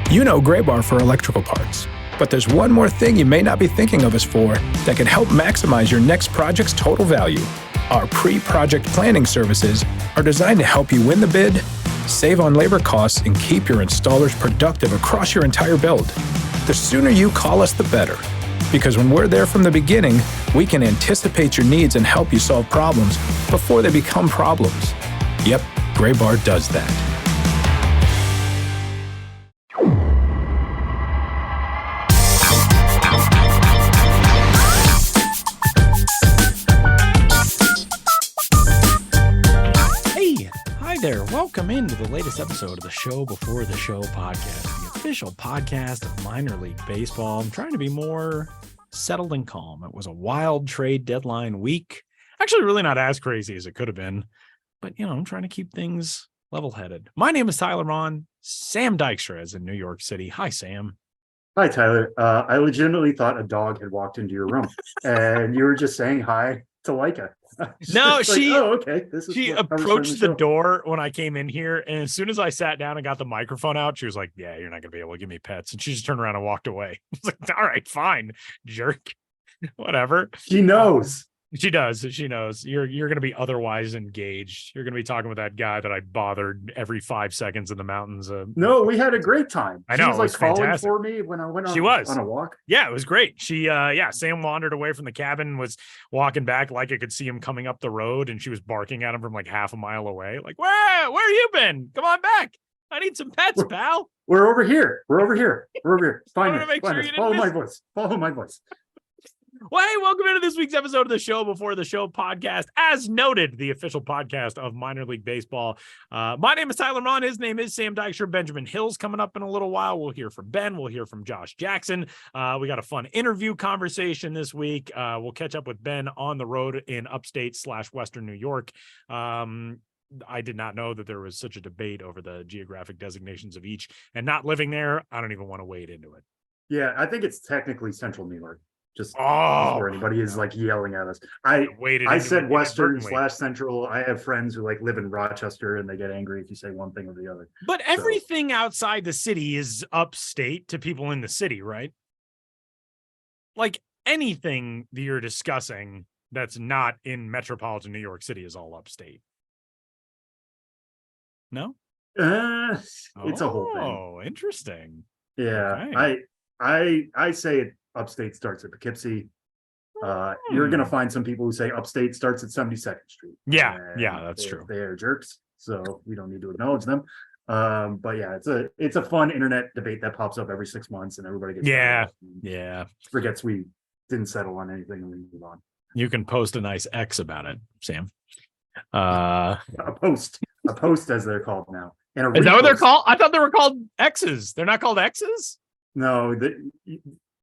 You know Graybar for electrical parts, but there's one more thing you may not be thinking of us for that can help maximize your next project's total value. Our pre-project planning services are designed to help you win the bid, save on labor costs, and keep your installers productive across your entire build. The sooner you call us, the better. Because when we're there from the beginning, we can anticipate your needs and help you solve problems before they become problems. Yep, Graybar does that. Hi there, welcome into the latest episode of the Show Before the Show podcast, the official podcast of minor league baseball. I'm trying to be more settled and calm. It was a wild trade deadline week. Actually, really not as crazy as it could have been, but I'm trying to keep things level-headed. My name is Tyler Ron. Sam Dykstra is in New York City. Hi, Sam. Hi, Tyler. I legitimately thought a dog had walked into your room and you were just saying hi to Leica. No, she approached the door when I came in here, and as soon as I sat down and got the microphone out, she was like, yeah, you're not gonna be able to give me pets. And she just turned around and walked away. I was like, all right, fine, jerk. Whatever. She knows. She does. She knows. You're going to be otherwise engaged. You're going to be talking with that guy that I bothered every 5 seconds in the mountains. No, we had a great time. I know. She was like calling for me when I went on a walk. Yeah, it was great. Sam wandered away from the cabin, was walking back like I could see him coming up the road, and she was barking at him from like half a mile away. Like, where you been? Come on back. I need some pets, pal. We're over here. Find me. Follow my voice. Well, hey, welcome into this week's episode of the Show Before the Show podcast. As noted, the official podcast of minor league baseball. My name is Tyler Ron. His name is Sam Dykstra. Benjamin Hill's coming up in a little while. We'll hear from Ben. We'll hear from Josh Jackson. We got a fun interview conversation this week. We'll catch up with Ben on the road in upstate/Western New York. I did not know that there was such a debate over the geographic designations of each, and not living there, I don't even want to wade into it. Yeah, I think it's technically Central New York. Just before anybody is like yelling at us. I said Western/Central. I have friends who like live in Rochester and they get angry if you say one thing or the other. But everything outside the city is upstate to people in the city, right? Like anything that you're discussing that's not in metropolitan New York City is all upstate. No? It's a whole thing. Oh, interesting. Yeah. Okay. I say it. Upstate starts at Poughkeepsie. You're going to find some people who say upstate starts at 72nd Street. Yeah, that's true. They are jerks, so we don't need to acknowledge them. But yeah, it's a fun internet debate that pops up every 6 months, and everybody gets forgets we didn't settle on anything and we move on. You can post a nice X about it, Sam. A post as they're called now. Is that what they're called? I thought they were called X's. They're not called X's? No,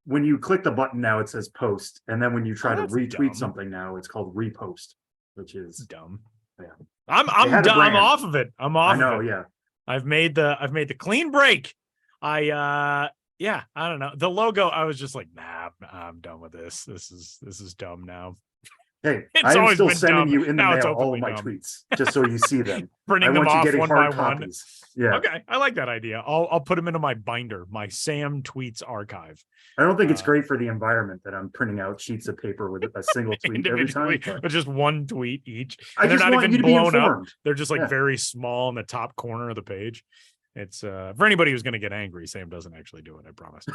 when you click the button now, it says post. And then when you try to retweet something now, it's called repost, which is dumb. Yeah. I'm done. I'm off of it. I know. Yeah. I've made the clean break. I don't know. The logo, I was just like, nah, I'm done with this. This is dumb now. Hey, I'm still sending you in the mail all of my tweets, just so you see them. Printing them off one by one. Yeah. Okay, I like that idea. I'll put them into my binder, my Sam Tweets archive. I don't think it's great for the environment that I'm printing out sheets of paper with a single tweet every time. But just one tweet each. And they're not even blown up. They're just like very small in the top corner of the page. It's for anybody who's going to get angry, Sam doesn't actually do it, I promise.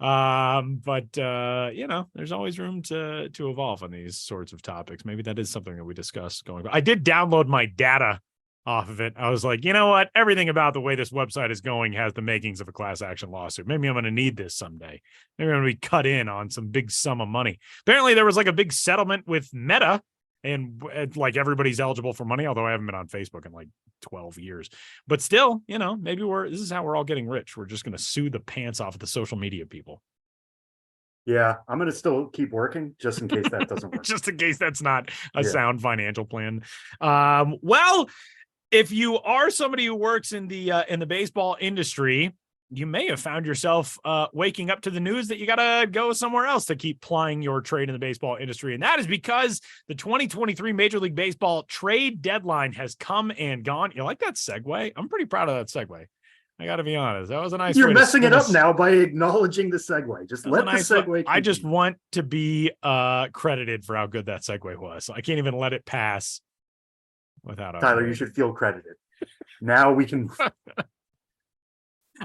But there's always room to evolve on these sorts of topics. Maybe that is something that we discuss going. I did download my data off of it. I was like, you know what? Everything about the way this website is going has the makings of a class action lawsuit. Maybe I'm going to need this someday. Maybe I'm going to be cut in on some big sum of money. Apparently there was like a big settlement with Meta, and like everybody's eligible for money, although I haven't been on Facebook in like 12 years. But still, maybe this is how we're all getting rich. We're just going to sue the pants off of the social media people. Yeah, I'm going to still keep working just in case that doesn't work. Just in case that's not a sound financial plan. Well, if you are somebody who works in the baseball industry, you may have found yourself waking up to the news that you got to go somewhere else to keep plying your trade in the baseball industry. And that is because the 2023 Major League Baseball trade deadline has come and gone. You like that segue? I'm pretty proud of that segue. I got to be honest. That was a nice. You're messing it up now by acknowledging the segue. Just let the segue. I just want to be credited for how good that segue was. So I can't even let it pass without. Tyler, you should feel credited. Now we can.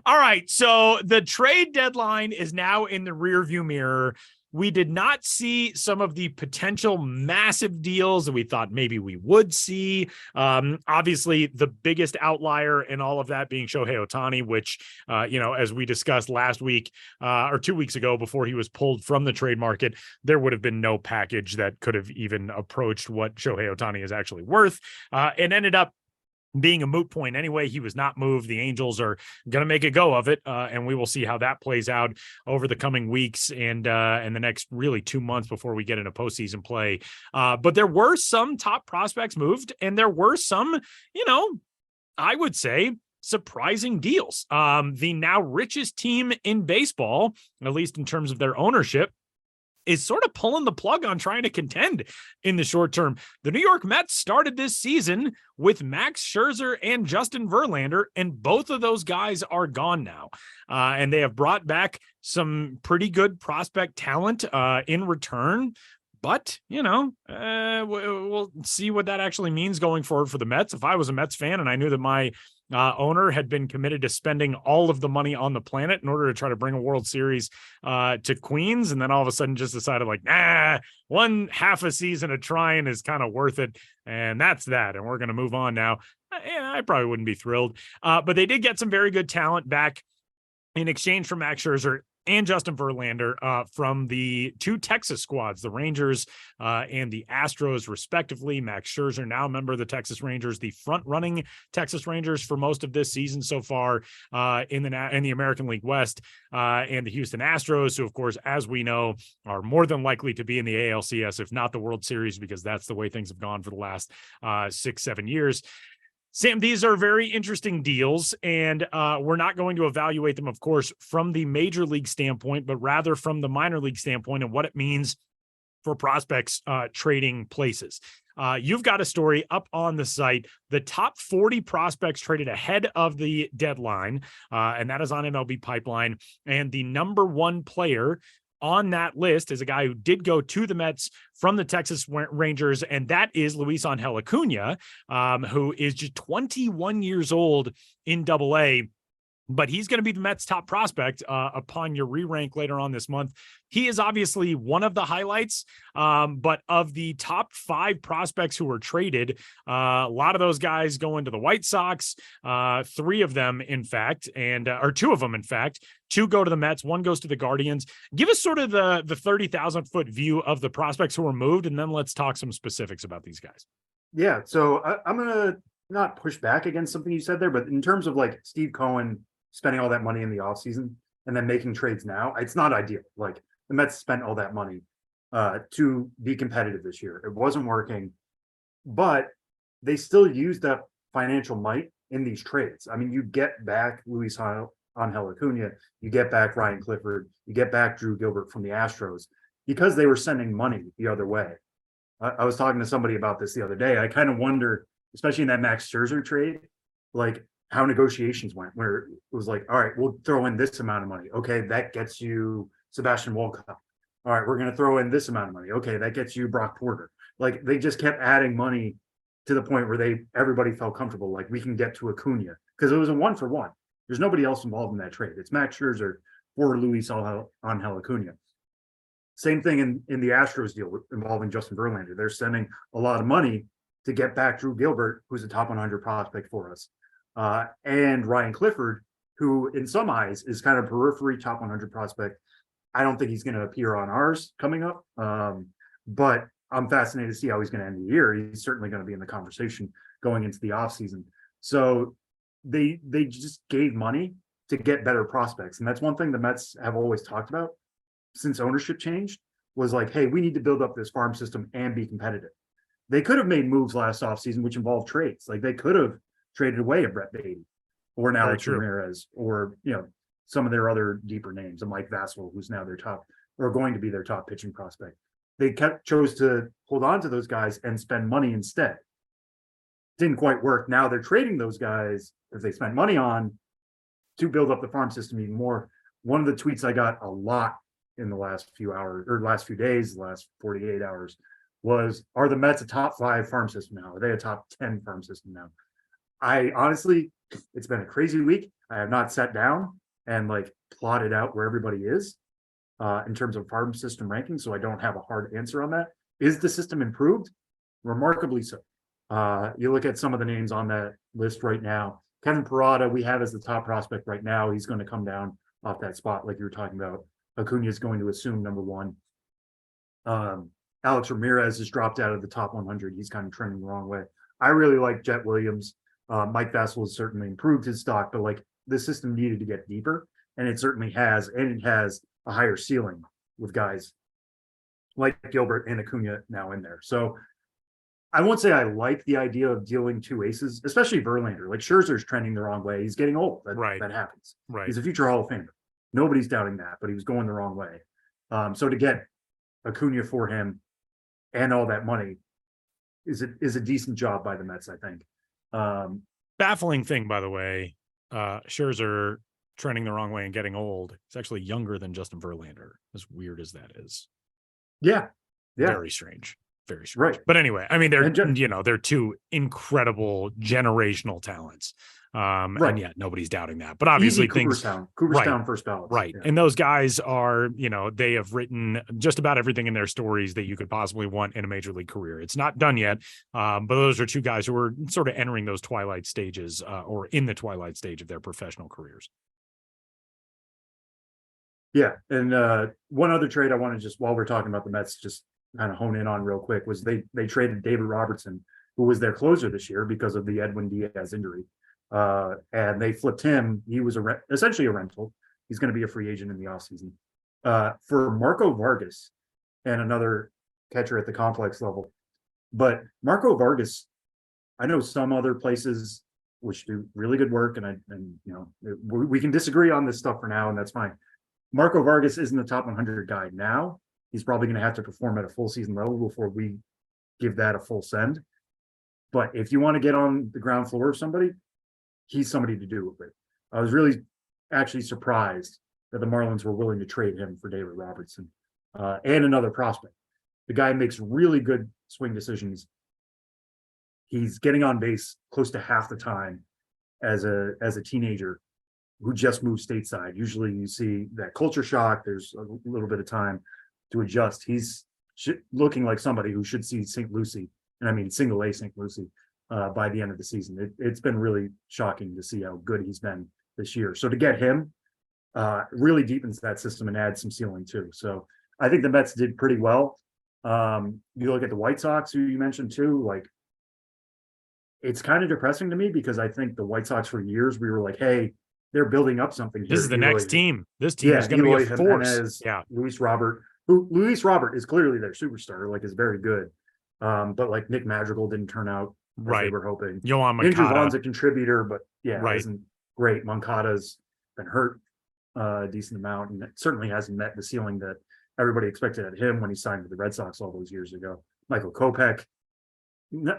All right. So the trade deadline is now in the rearview mirror. We did not see some of the potential massive deals that we thought maybe we would see. Obviously, the biggest outlier in all of that being Shohei Ohtani, which, as we discussed last week or 2 weeks ago before he was pulled from the trade market, there would have been no package that could have even approached what Shohei Ohtani is actually worth. It ended up being a moot point anyway. He was not moved. The Angels are going to make a go of it, and we will see how that plays out over the coming weeks and the next really 2 months before we get into postseason play. But there were some top prospects moved, and there were some, I would say, surprising deals. The now richest team in baseball, at least in terms of their ownership, is sort of pulling the plug on trying to contend in the short term. The New York Mets started this season with Max Scherzer and Justin Verlander, and both of those guys are gone now. And they have brought back some pretty good prospect talent in return. But, we'll see what that actually means going forward for the Mets. If I was a Mets fan and I knew that my owner had been committed to spending all of the money on the planet in order to try to bring a World Series to Queens, and then all of a sudden just decided one half a season of trying is kind of worth it, and that's that, and we're going to move on now. I probably wouldn't be thrilled. But they did get some very good talent back in exchange for Max Scherzer and Justin Verlander from the two Texas squads, the Rangers and the Astros, respectively. Max Scherzer, now a member of the Texas Rangers, the front-running Texas Rangers for most of this season so far in the American League West, and the Houston Astros, who, of course, as we know, are more than likely to be in the ALCS, if not the World Series, because that's the way things have gone for the last 6-7 years. Sam, these are very interesting deals, and we're not going to evaluate them, of course, from the major league standpoint, but rather from the minor league standpoint and what it means for prospects trading places. You've got a story up on the site, the top 40 prospects traded ahead of the deadline, and that is on MLB Pipeline, and the number one player on that list is a guy who did go to the Mets from the Texas Rangers, and that is Luis Angel Acuna, who is just 21 years old in Double-A. But he's going to be the Mets' top prospect upon your re-rank later on this month. He is obviously one of the highlights, but of the top 5 prospects who were traded, a lot of those guys go into the White Sox, 3 of them, in fact, or 2 of them, in fact. 2 go to the Mets, 1 goes to the Guardians. Give us sort of the 30,000-foot view of the prospects who were moved, and then let's talk some specifics about these guys. Yeah, so I'm going to not push back against something you said there, but in terms of like Steve Cohen spending all that money in the offseason and then making trades now, it's not ideal. Like, the Mets spent all that money to be competitive this year. It wasn't working, but they still used up financial might in these trades. I mean, you get back Luis Angel Acuna, you get back Ryan Clifford, you get back Drew Gilbert from the Astros because they were sending money the other way. I was talking to somebody about this the other day. I kind of wonder, especially in that Max Scherzer trade, like, how negotiations went, where it was like, all right, we'll throw in this amount of money. Okay, that gets you Sebastian Walcott. All right, we're going to throw in this amount of money. Okay, that gets you Brock Porter. Like, they just kept adding money to the point where everybody felt comfortable. Like, we can get to Acuna because it was a 1-for-1. There's nobody else involved in that trade. It's Max Scherzer for Luis Angel Acuna. Same thing in the Astros deal involving Justin Verlander. They're sending a lot of money to get back Drew Gilbert, who's a top 100 prospect for us. And Ryan Clifford, who in some eyes is kind of periphery top 100 prospect. I don't think he's going to appear on ours coming up, but I'm fascinated to see how he's going to end the year. He's certainly going to be in the conversation going into the offseason. So they just gave money to get better prospects. And that's one thing the Mets have always talked about since ownership changed, was like, hey, we need to build up this farm system and be competitive. They could have made moves last offseason, which involved trades. Like, they could have traded away a Brett Beatty or an Alex Ramirez, or some of their other deeper names, a Mike Vassell, who's now their top, or going to be their top pitching prospect. They chose to hold on to those guys and spend money instead. Didn't quite work. Now they're trading those guys that they spent money on to build up the farm system even more. One of the tweets I got a lot in the last few hours or last few days, the last 48 hours was, are the Mets a top 5 farm system now? Are they a top 10 farm system now? I honestly, it's been a crazy week. I have not sat down and like plotted out where everybody is in terms of farm system rankings. So I don't have a hard answer on that. Is the system improved? Remarkably so. You look at some of the names on that list right now. Kevin Parada, we have as the top prospect right now. He's going to come down off that spot like you were talking about. Acuna is going to assume number 1. Alex Ramirez has dropped out of the top 100. He's kind of trending the wrong way. I really like Jet Williams. Mike Vassell has certainly improved his stock, but like the system needed to get deeper, and it certainly has, and it has a higher ceiling with guys like Gilbert and Acuna now in there. So I won't say I like the idea of dealing 2 aces, especially Verlander. Like Scherzer's trending the wrong way. He's getting old. That happens. Right. He's a future Hall of Famer. Nobody's doubting that, but he was going the wrong way. So to get Acuna for him and all that money is a decent job by the Mets, I think. Baffling thing, by the way, Scherzer trending the wrong way and getting old. He's actually younger than Justin Verlander, as weird as that is. Yeah. Very strange. Very strange. Right. But anyway, I mean, they're 2 incredible generational talents. And yet nobody's doubting that. But obviously Cooperstown first ballot. Right. Yeah. And those guys are, they have written just about everything in their stories that you could possibly want in a major league career. It's not done yet. But those are 2 guys who are sort of entering those twilight stages or in the twilight stage of their professional careers. Yeah. And one other trade I want to just, while we're talking about the Mets, just kind of hone in on real quick was they traded David Robertson, who was their closer this year because of the Edwin Diaz injury. And they flipped him. He was essentially a rental. He's going to be a free agent in the offseason for Marco Vargas and another catcher at the complex level. But Marco Vargas, I know some other places which do really good work, and we can disagree on this stuff for now, and that's fine. Marco Vargas isn't the top 100 guy now. He's probably going to have to perform at a full season level before we give that a full send. But if you want to get on the ground floor of somebody, he's somebody to do it with. I was really actually surprised that the Marlins were willing to trade him for David Robertson and another prospect. The guy makes really good swing decisions. He's getting on base close to half the time as a teenager who just moved stateside. Usually you see that culture shock. There's a little bit of time to adjust. He's looking like somebody who should see St. Lucie, and I mean single A St. Lucie, by the end of the season. It's been really shocking to see how good he's been this year. So to get him really deepens that system and adds some ceiling too. So I think the Mets did pretty well. You look at the White Sox, who you mentioned too, like it's kind of depressing to me because I think the White Sox for years, we were like, hey, they're building up something here. This is the next team. This team is going to be a force. Luis Robert, Luis Robert is clearly their superstar, like is very good. But like Nick Madrigal didn't turn out as they were hoping. Yohan Moncada. Andrew Vaughn's a contributor, but isn't great. Moncada's been hurt a decent amount, and certainly hasn't met the ceiling that everybody expected at him when he signed with the Red Sox all those years ago. Michael Kopech,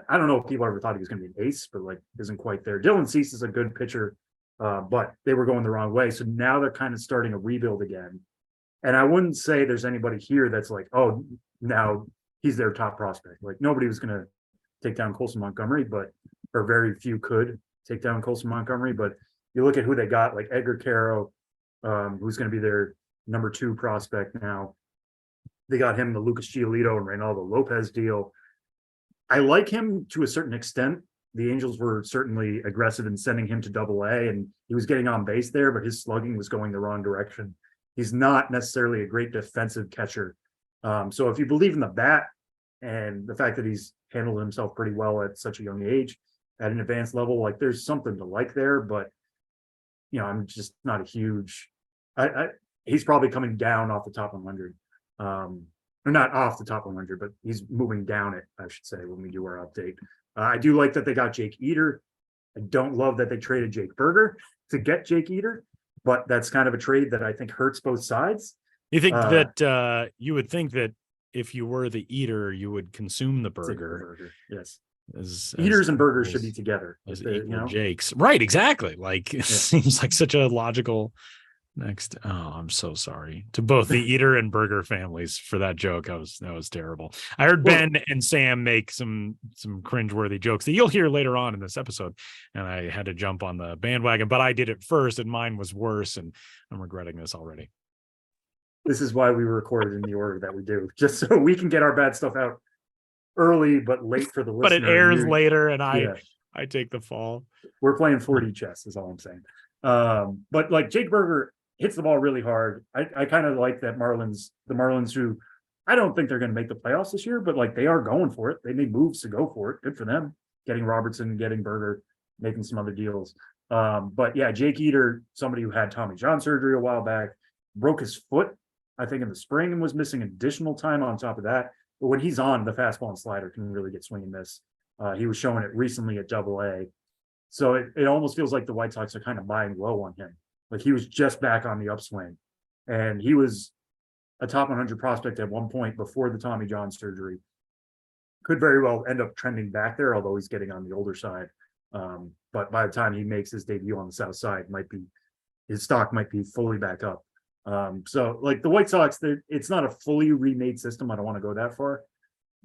I don't know if people ever thought he was going to be an ace, but like isn't quite there. Dylan Cease is a good pitcher, but they were going the wrong way. So now they're kind of starting a rebuild again. And I wouldn't say there's anybody here that's like, oh, now he's their top prospect. Like nobody was going to take down Colson Montgomery, or very few could take down Colson Montgomery. But you look at who they got, like Edgar Caro, who's going to be their number 2 prospect now. They got him the Lucas Giolito and Reynaldo Lopez deal. I like him to a certain extent. The Angels were certainly aggressive in sending him to Double-A, and he was getting on base there, but his slugging was going the wrong direction. He's not necessarily a great defensive catcher. So if you believe in the bat and the fact that he's handled himself pretty well at such a young age at an advanced level, like there's something to like there, but I'm just not a huge, he's probably coming down off the top 100. Or not off the top 100, but he's moving down it, I should say, when we do our update. I do like that they got Jake Eater. I don't love that they traded Jake Berger to get Jake Eater, but that's kind of a trade that I think hurts both sides. You think that you would think that if you were the eater, you would consume the burger. Yes. Eaters and burgers should be together. Jake's. Right, exactly. Like it seems like such a logical next. Oh, I'm so sorry to both the Eater and Burger families for that joke. That was terrible. I heard Ben and Sam make some cringeworthy jokes that you'll hear later on in this episode, and I had to jump on the bandwagon, but I did it first, and mine was worse, and I'm regretting this already. This is why we record in the order that we do, just so we can get our bad stuff out early but late for the listener. But it airs later, and I take the fall. We're playing 4D chess, is all I'm saying. But like Jake Berger hits the ball really hard. I kind of like that the Marlins, who I don't think they're going to make the playoffs this year, but like they are going for it. They made moves to go for it. Good for them. Getting Robertson, getting Berger, making some other deals. But yeah, Jake Eater, somebody who had Tommy John surgery a while back, broke his foot, I think, in the spring, and was missing additional time on top of that. But when he's on, the fastball and slider can really get swing and miss. He was showing it recently at Double-A. So it almost feels like the White Sox are kind of buying low on him. Like he was just back on the upswing, and he was a top 100 prospect at one point before the Tommy John surgery. Could very well end up trending back there, although he's getting on the older side. But by the time he makes his debut on the South Side, his stock might be fully back up. So like the White Sox, it's not a fully remade system. I don't want to go that far,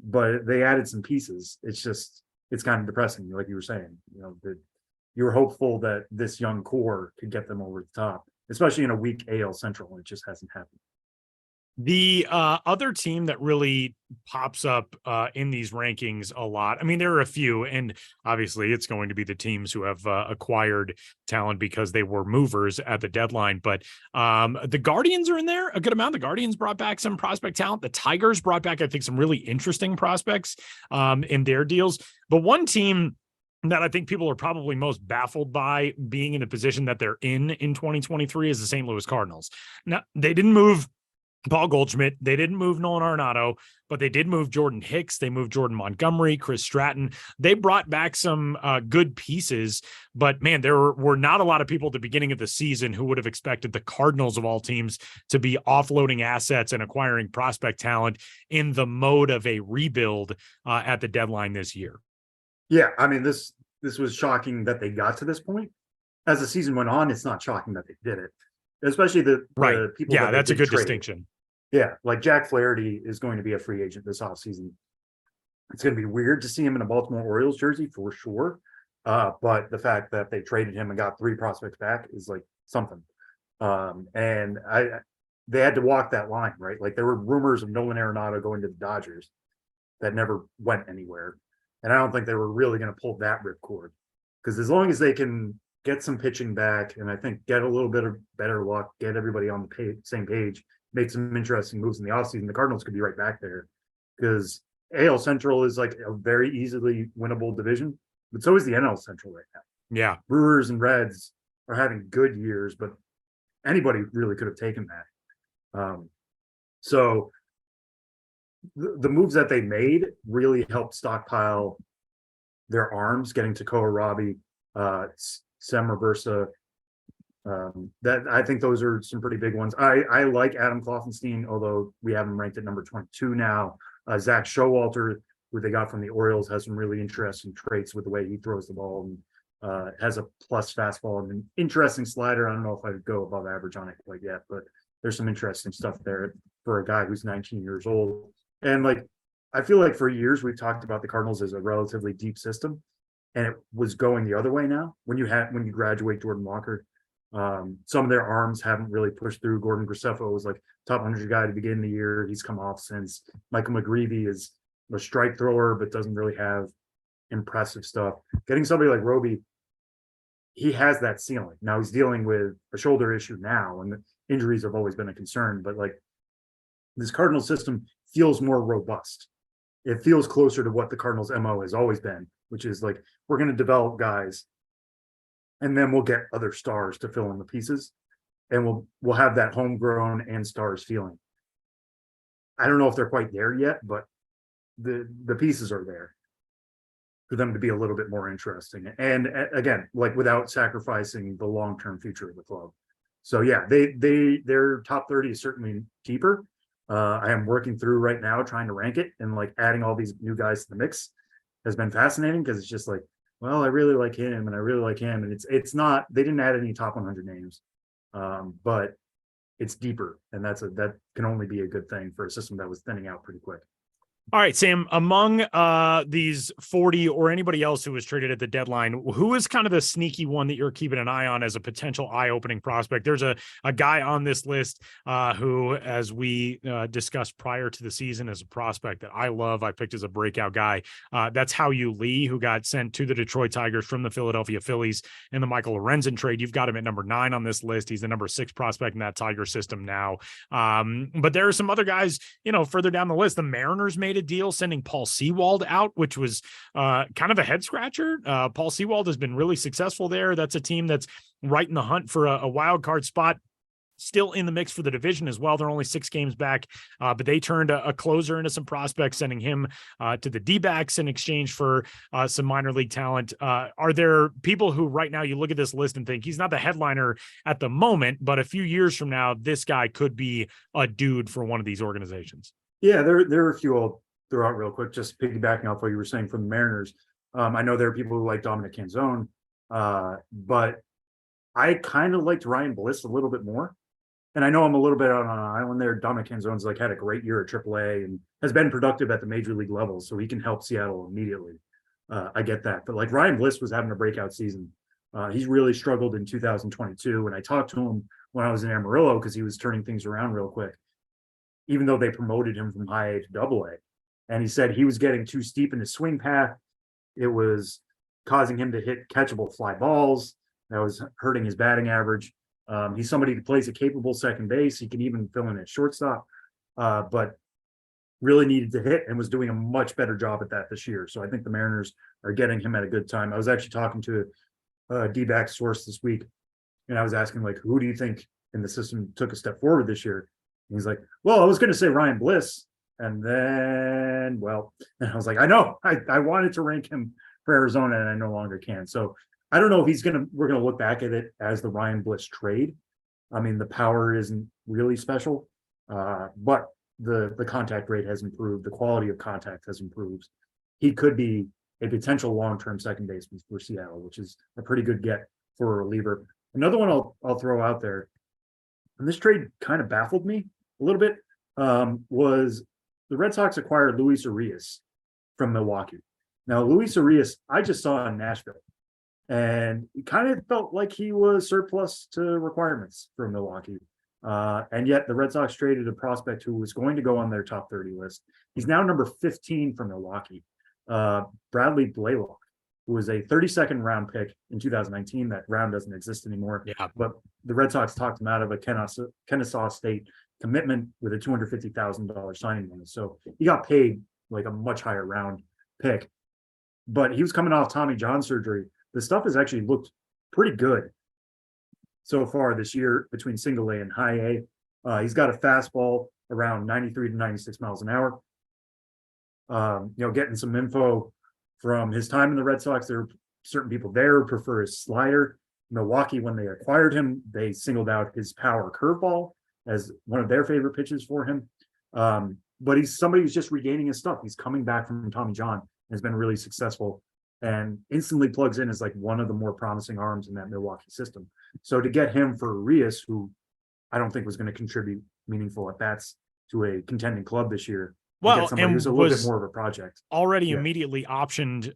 but they added some pieces. It's kind of depressing, like you were saying. You were hopeful that this young core could get them over the top, especially in a weak AL Central, and it just hasn't happened. The other team that really pops up in these rankings a lot, I mean, there are a few, and obviously it's going to be the teams who have acquired talent because they were movers at the deadline. But the Guardians are in there a good amount. The Guardians brought back some prospect talent. The Tigers brought back, I think, some really interesting prospects in their deals. But one team that I think people are probably most baffled by being in the position that they're in 2023 is the St. Louis Cardinals. Now, they didn't move Paul Goldschmidt. They didn't move Nolan Arenado, but they did move Jordan Hicks. They moved Jordan Montgomery, Chris Stratton. They brought back some good pieces, but man, there were not a lot of people at the beginning of the season who would have expected the Cardinals of all teams to be offloading assets and acquiring prospect talent in the mode of a rebuild at the deadline this year. Yeah, I mean, this was shocking that they got to this point. As the season went on, it's not shocking that they did it, especially the people. Yeah, that's a good distinction. Yeah, like Jack Flaherty is going to be a free agent this offseason. It's going to be weird to see him in a Baltimore Orioles jersey for sure. But the fact that they traded him and got 3 prospects back is like something. And they had to walk that line, right? Like there were rumors of Nolan Arenado going to the Dodgers that never went anywhere. And I don't think they were really going to pull that ripcord, because as long as they can get some pitching back, and I think get a little bit of better luck, get everybody on the same page, make some interesting moves in the offseason, the Cardinals could be right back there, because AL Central is like a very easily winnable division, but so is the NL Central right now. Yeah. Brewers and Reds are having good years, but anybody really could have taken that. So the moves that they made really helped stockpile their arms, getting Tekoa Robbie, Sam Reversa. That I think those are some pretty big ones. I like Adam Kloffenstein, although we have him ranked at number 22 now. Zach Showalter, who they got from the Orioles, has some really interesting traits with the way he throws the ball, and has a plus fastball and an interesting slider. I don't know if I would go above average on it quite yet, but there's some interesting stuff there for a guy who's 19 years old. And like, I feel like for years we've talked about the Cardinals as a relatively deep system, and it was going the other way now. When you graduate Jordan Walker, some of their arms haven't really pushed through. Gordon Graceffo was like top 100 guy to begin the year. He's come off since. Michael McGreevy is a strike thrower, but doesn't really have impressive stuff. Getting somebody like Roby, he has that ceiling. Now he's dealing with a shoulder issue now, and injuries have always been a concern, but like this Cardinal system feels more robust. It feels closer to what the Cardinals' MO has always been, which is like, we're going to develop guys, and then we'll get other stars to fill in the pieces, and we'll have that homegrown and stars feeling. I don't know if they're quite there yet, but the pieces are there for them to be a little bit more interesting. And again, like without sacrificing the long-term future of the club. So yeah, their top 30 is certainly deeper. I am working through right now trying to rank it and like adding all these new guys to the mix. has been fascinating because it's just like, well, I really like him and I really like him. And it's not, they didn't add any top 100 names, but it's deeper. And that can only be a good thing for a system that was thinning out pretty quick. All right, Sam, among these 40 or anybody else who was traded at the deadline, who is kind of the sneaky one that you're keeping an eye on as a potential eye-opening prospect? There's a guy on this list who, as we discussed prior to the season, is a prospect that I love. I picked as a breakout guy. That's Hao-Yu Lee, who got sent to the Detroit Tigers from the Philadelphia Phillies in the Michael Lorenzen trade. You've got him at number 9 on this list. He's the number 6 prospect in that Tiger system now. But there are some other guys, further down the list. The Mariners made a deal sending Paul Sewald out, which was kind of a head scratcher. Paul Sewald has been really successful there. That's a team that's right in the hunt for a wild card spot. Still in the mix for the division as well. They're only 6 games back, but they turned a closer into some prospects, sending him to the D-backs in exchange for some minor league talent. Are there people who right now you look at this list and think he's not the headliner at the moment, but a few years from now, this guy could be a dude for one of these organizations? Yeah, there are a few I'll throw out real quick, just piggybacking off what you were saying from the Mariners. I know there are people who like Dominic Canzone, but I kind of liked Ryan Bliss a little bit more. And I know I'm a little bit out on an island there. Dominic Canzone's had a great year at AAA and has been productive at the major league level, so he can help Seattle immediately. I get that. But Ryan Bliss was having a breakout season. He's really struggled in 2022. And I talked to him when I was in Amarillo because he was turning things around real quick, even though they promoted him from high A to AA. And he said he was getting too steep in his swing path. It was causing him to hit catchable fly balls. That was hurting his batting average. He's somebody who plays a capable second base. He can even fill in at shortstop, but really needed to hit and was doing a much better job at that this year. So I think the Mariners are getting him at a good time. I was actually talking to a D-back source this week, and I was asking, who do you think in the system took a step forward this year? And he's like, well, I was going to say Ryan Bliss. And then, and I was like, I know, I wanted to rank him for Arizona and I no longer can. So I don't know if we're going to look back at it as the Ryan Bliss trade. I mean, the power isn't really special, but the contact rate has improved. The quality of contact has improved. He could be a potential long-term second baseman for Seattle, which is a pretty good get for a reliever. Another one I'll throw out there, and this trade kind of baffled me a little bit, was the Red Sox acquired Luis Urias from Milwaukee. Now, Luis Urias, I just saw in Nashville, and it kind of felt like he was surplus to requirements for Milwaukee. And yet the Red Sox traded a prospect who was going to go on their top 30 list. He's now number 15 for Milwaukee. Bradley Blaylock, who was a 32nd round pick in 2019. That round doesn't exist anymore. Yeah. But the Red Sox talked him out of a Kennesaw State commitment with a $250,000 signing bonus. So he got paid a much higher round pick. But he was coming off Tommy John surgery. The stuff has actually looked pretty good so far this year between single A and high A. He's got a fastball around 93 to 96 miles an hour. Getting some info from his time in the Red Sox, there are certain people there who prefer his slider. Milwaukee, when they acquired him, they singled out his power curveball as one of their favorite pitches for him. But he's somebody who's just regaining his stuff. He's coming back from Tommy John, has been really successful, and instantly plugs in as one of the more promising arms in that Milwaukee system. So to get him for Urias, who I don't think was going to contribute meaningful at bats to a contending club this year, well, and who's a little bit more of a project. Already immediately optioned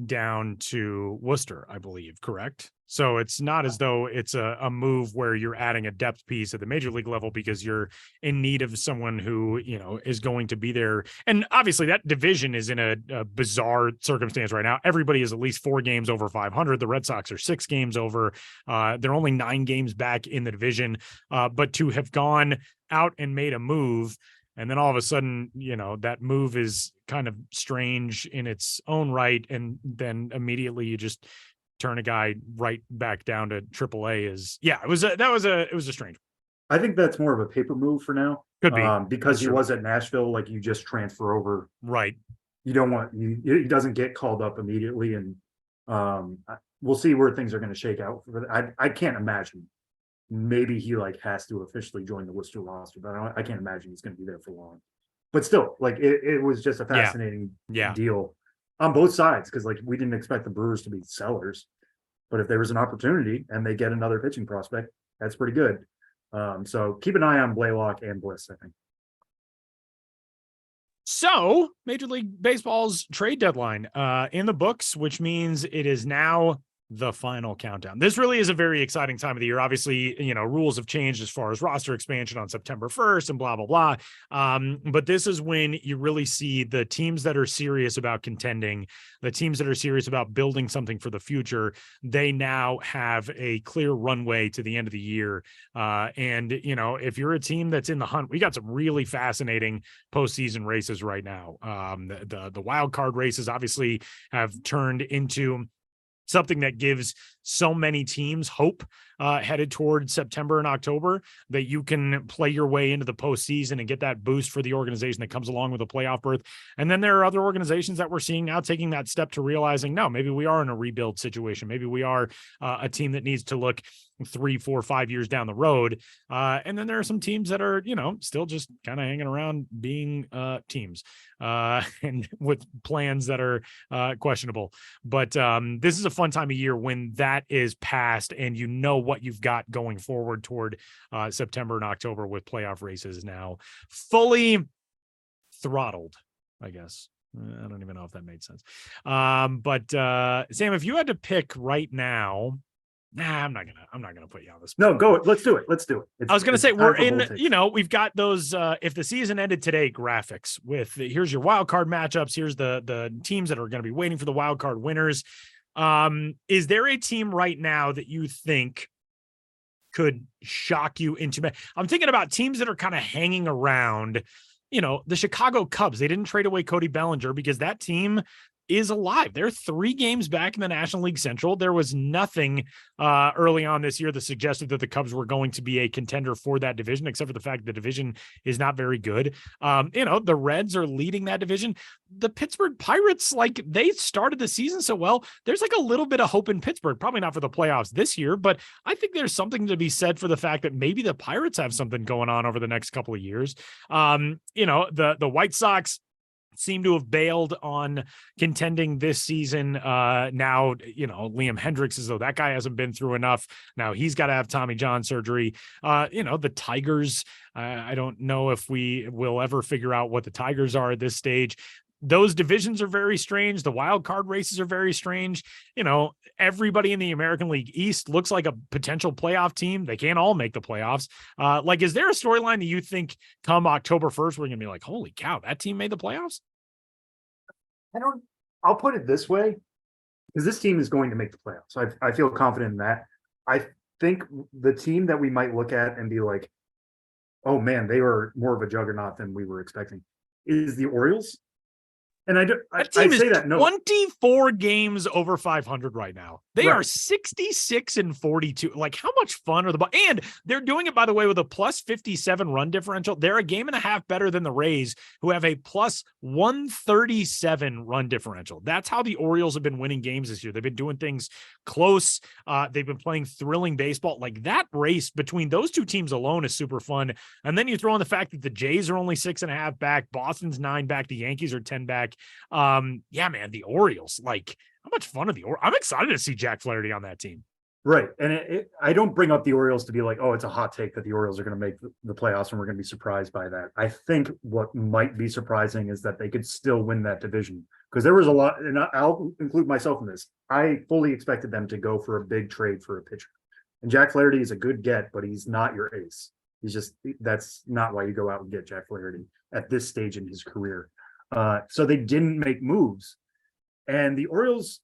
down to Worcester, I believe, correct? So it's not as though it's a move where you're adding a depth piece at the major league level because you're in need of someone who, is going to be there. And obviously that division is in a bizarre circumstance right now. Everybody is at least 4 games over 500. The Red Sox are 6 games over. They're only 9 games back in the division. But to have gone out and made a move, and then all of a sudden, that move is kind of strange in its own right. And then immediately you just turn a guy right back down to AAA it was a strange. I think that's more of a paper move for now. Could be because he was at Nashville, you just transfer over. Right. You don't want, he doesn't get called up immediately. And we'll see where things are going to shake out. I can't imagine. Maybe he has to officially join the Worcester roster, but I can't imagine he's going to be there for long. But still, it was just a fascinating deal on both sides, because like we didn't expect the Brewers to be sellers, but if there was an opportunity and they get another pitching prospect, that's pretty good. So keep an eye on Blaylock and Bliss, I think. So Major League Baseball's trade deadline in the books, which means it is now the final countdown. This really is a very exciting time of the year. Obviously, you know, rules have changed as far as roster expansion on September 1st and blah, blah, blah. But this is when you really see the teams that are serious about contending, the teams that are serious about building something for the future. They now have a clear runway to the end of the year. And, you know, if you're a team that's in the hunt, we got some really fascinating postseason races right now. The wild card races obviously have turned into something that gives so many teams hope headed towards September and October, that you can play your way into the postseason and get that boost for the organization that comes along with a playoff berth. And then there are other organizations that we're seeing now taking that step to realizing, no, maybe we are in a rebuild situation. Maybe we are a team that needs to look 3, 4, 5 years down the road. And then there are some teams that are, you know, still just kind of hanging around being teams and with plans that are questionable. But this is a fun time of year when that is passed and you know what you've got going forward toward September and October, with playoff races now fully throttled, I guess. I don't even know if that made sense. But Sam, if you had to pick right now, I'm not gonna put you on this. No, go. Let's do it. I was gonna say we're in. You know, we've got those. If the season ended today, graphics with here's your wild card matchups. Here's the teams that are going to be waiting for the wild card winners. Is there a team right now that you think could shock you into? I'm thinking about teams that are kind of hanging around. You know, the Chicago Cubs. They didn't trade away Cody Bellinger because that team is alive. They're 3 games back in the National League Central. There was nothing early on this year that suggested that the Cubs were going to be a contender for that division, except for the fact that the division is not very good. You know, the Reds are leading that division. The Pittsburgh Pirates, like, they started the season so well. There's like a little bit of hope in Pittsburgh, probably not for the playoffs this year, but I think there's something to be said for the fact that maybe the Pirates have something going on over the next couple of years. You know, the White Sox seem to have bailed on contending this season. Now, you know, Liam Hendricks, as though that guy hasn't been through enough. Now he's got to have Tommy John surgery. You know, the Tigers, I don't know if we will ever figure out what the Tigers are at this stage. Those divisions are very strange. The wild card races are very strange. You know, everybody in the American League East looks like a potential playoff team. They can't all make the playoffs. Like, is there a storyline that you think come October 1st, we're going to be like, holy cow, that team made the playoffs? I'll put it this way, because this team is going to make the playoffs. I feel confident in that. I think the team that we might look at and be like, oh man, they were more of a juggernaut than we were expecting, is the Orioles. And that team is 24 games over 500 right now. They are 66-42. Like, how much fun are the and they're doing it, by the way, with a plus 57 run differential. They're a game and a half better than the Rays, who have a plus 137 run differential. That's how the Orioles have been winning games this year. They've been doing things close. They've been playing thrilling baseball. Like, that race between those two teams alone is super fun. And then you throw in the fact that the Jays are only 6.5 back, Boston's 9 back, the Yankees are 10 back. Yeah, man, the Orioles, like, how much fun are the Orioles? I'm excited to see Jack Flaherty on that team. Right. And I don't bring up the Orioles to be like, oh, it's a hot take that the Orioles are going to make the playoffs and we're going to be surprised by that. I think what might be surprising is that they could still win that division, because there was a lot, and I'll include myself in this. I fully expected them to go for a big trade for a pitcher. And Jack Flaherty is a good get, but he's not your ace. That's not why you go out and get Jack Flaherty at this stage in his career. So they didn't make moves. And the Orioles,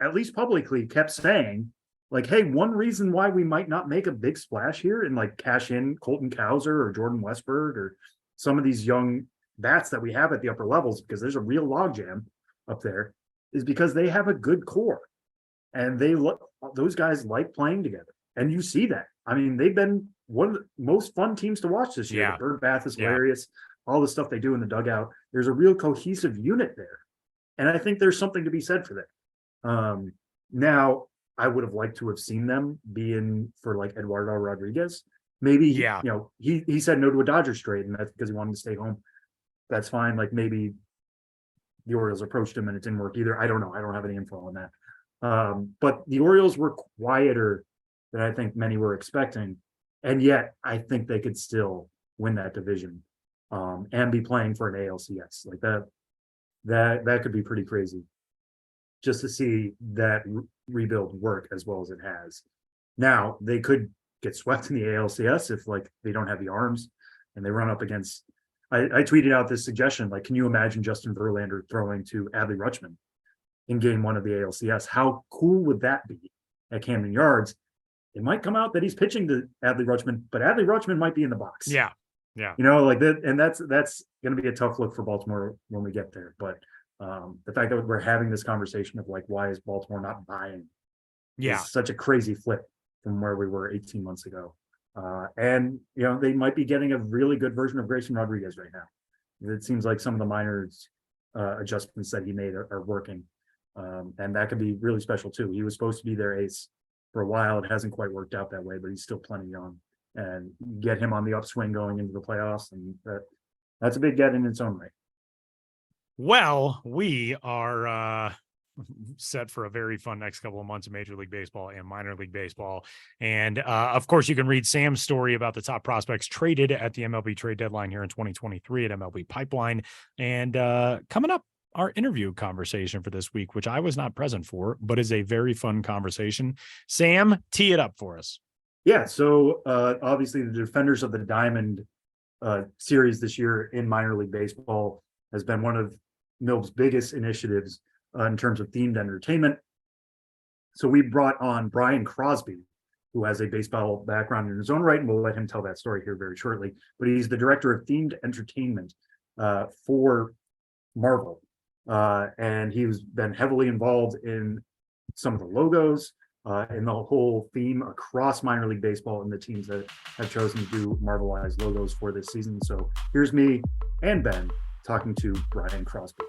at least publicly, kept saying, like, hey, one reason why we might not make a big splash here and like cash in Colton Cowser or Jordan Westberg or some of these young bats that we have at the upper levels, because there's a real logjam up there, is because they have a good core. And those guys like playing together. And you see that. I mean, they've been one of the most fun teams to watch this year. Yeah. The bird bath is hilarious. All the stuff they do in the dugout. There's a real cohesive unit there. And I think there's something to be said for that. Now, I would have liked to have seen them be in for like Eduardo Rodriguez. Maybe, you know, he said no to a Dodgers trade, and that's because he wanted to stay home. That's fine. Like, maybe the Orioles approached him and it didn't work either. I don't know. I don't have any info on that. But the Orioles were quieter than I think many were expecting. And yet I think they could still win that division and be playing for an ALCS. Like that could be pretty crazy just to see that rebuild work as well as it has. Now they could get swept in the ALCS if like they don't have the arms and they run up against. I tweeted out this suggestion, like, can you imagine Justin Verlander throwing to Adley Rutschman in game 1 of the ALCS? How cool would that be at Camden Yards? It might come out that he's pitching to Adley Rutschman, but Adley Rutschman might be in the box. Yeah. Like that, and that's going to be a tough look for Baltimore when we get there. But the fact that we're having this conversation of like, why is Baltimore not buying? Yeah, is such a crazy flip from where we were 18 months ago. And they might be getting a really good version of Grayson Rodriguez right now. It seems like some of the minors adjustments that he made are working, and that could be really special too. He was supposed to be their ace for a while. It hasn't quite worked out that way, but he's still plenty young. And get him on the upswing going into the playoffs, and that's a big get in its own right. Well, we are set for a very fun next couple of months of Major League Baseball and minor league baseball. And of course, you can read Sam's story about the top prospects traded at the MLB trade deadline here in 2023 at MLB Pipeline. And coming up, our interview conversation for this week, which I was not present for, but is a very fun conversation. Sam, tee it up for us. Yeah, so obviously the Defenders of the Diamond series this year in minor league baseball has been one of MILB's biggest initiatives in terms of themed entertainment. So we brought on Brian Crosby, who has a baseball background in his own right, and we'll let him tell that story here very shortly. But he's the director of themed entertainment for Marvel. And he's been heavily involved in some of the logos, in the whole theme across minor league baseball and the teams that have chosen to do Marvelized logos for this season. So here's me and Ben talking to Brian Crosby.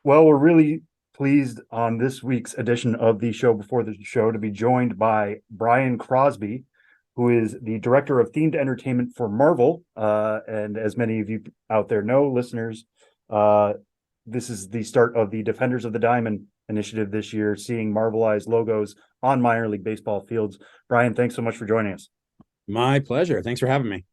Well, we're really pleased on this week's edition of the Show Before the Show to be joined by Brian Crosby, who is the director of themed entertainment for Marvel. And as many of you out there know, listeners, this is the start of the Defenders of the Diamond initiative this year, seeing Marvelized logos on minor league baseball fields. Brian, thanks so much for joining us. My pleasure. Thanks for having me.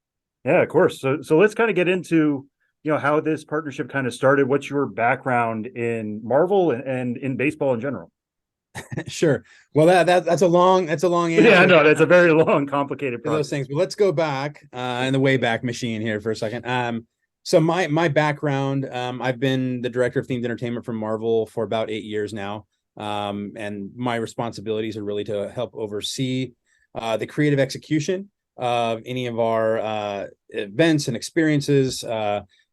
Yeah, of course. So let's kind of get into how this partnership kind of started. What's your background in Marvel and in baseball in general? Sure. Well, that's a long answer. Yeah, no, that's a very long, complicated process. Those things. But let's go back in the Wayback Machine here for a second. So my background, I've been the director of themed entertainment for Marvel for about 8 years now. And my responsibilities are really to help oversee the creative execution of any of our events and experiences,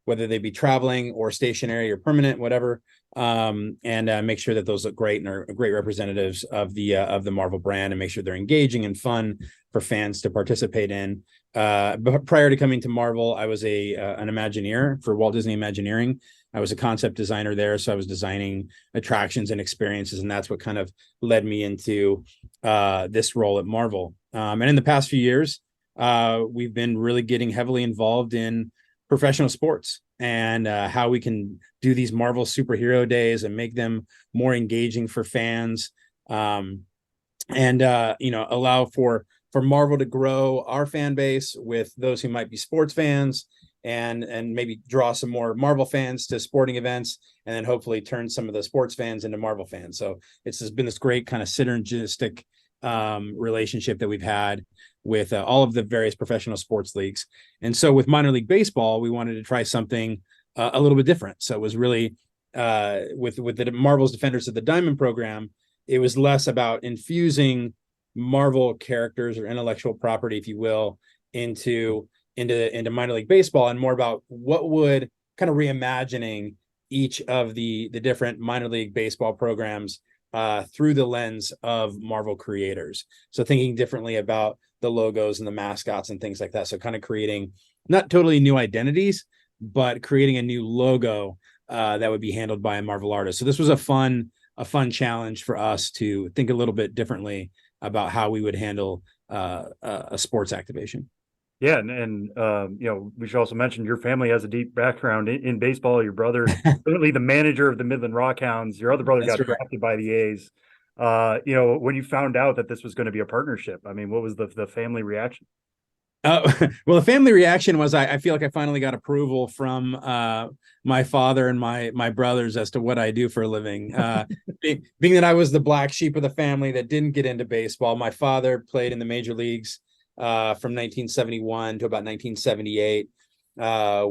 whether they be traveling or stationary or permanent, whatever, and make sure that those look great and are great representatives of the Marvel brand, and make sure they're engaging and fun for fans to participate in. But prior to coming to Marvel, I was an Imagineer for Walt Disney Imagineering. I was a concept designer there, so I was designing attractions and experiences, and that's what kind of led me into this role at Marvel. And in the past few years, we've been really getting heavily involved in professional sports and how we can do these Marvel superhero days and make them more engaging for fans, and allow for Marvel to grow our fan base with those who might be sports fans, and maybe draw some more Marvel fans to sporting events, and then hopefully turn some of the sports fans into Marvel fans. So it's been this great kind of synergistic relationship that we've had with all of the various professional sports leagues. And so with minor league baseball, we wanted to try something a little bit different. So it was really with the Marvel's Defenders of the Diamond program, it was less about infusing Marvel characters or intellectual property, if you will, into minor league baseball, and more about what would kind of reimagining each of the different minor league baseball programs through the lens of Marvel creators. So thinking differently about the logos and the mascots and things like that. So kind of creating not totally new identities, but creating a new logo that would be handled by a Marvel artist. So this was a fun challenge for us to think a little bit differently about how we would handle a sports activation. Yeah, we should also mention your family has a deep background in baseball. Your brother, currently the manager of the Midland Rockhounds. Your other brother got drafted by the A's. When you found out that this was going to be a partnership, I mean, what was the family reaction? Well, the family reaction was I feel like I finally got approval from my father and my brothers as to what I do for a living. Being that I was the black sheep of the family that didn't get into baseball, my father played in the major leagues from 1971 to about 1978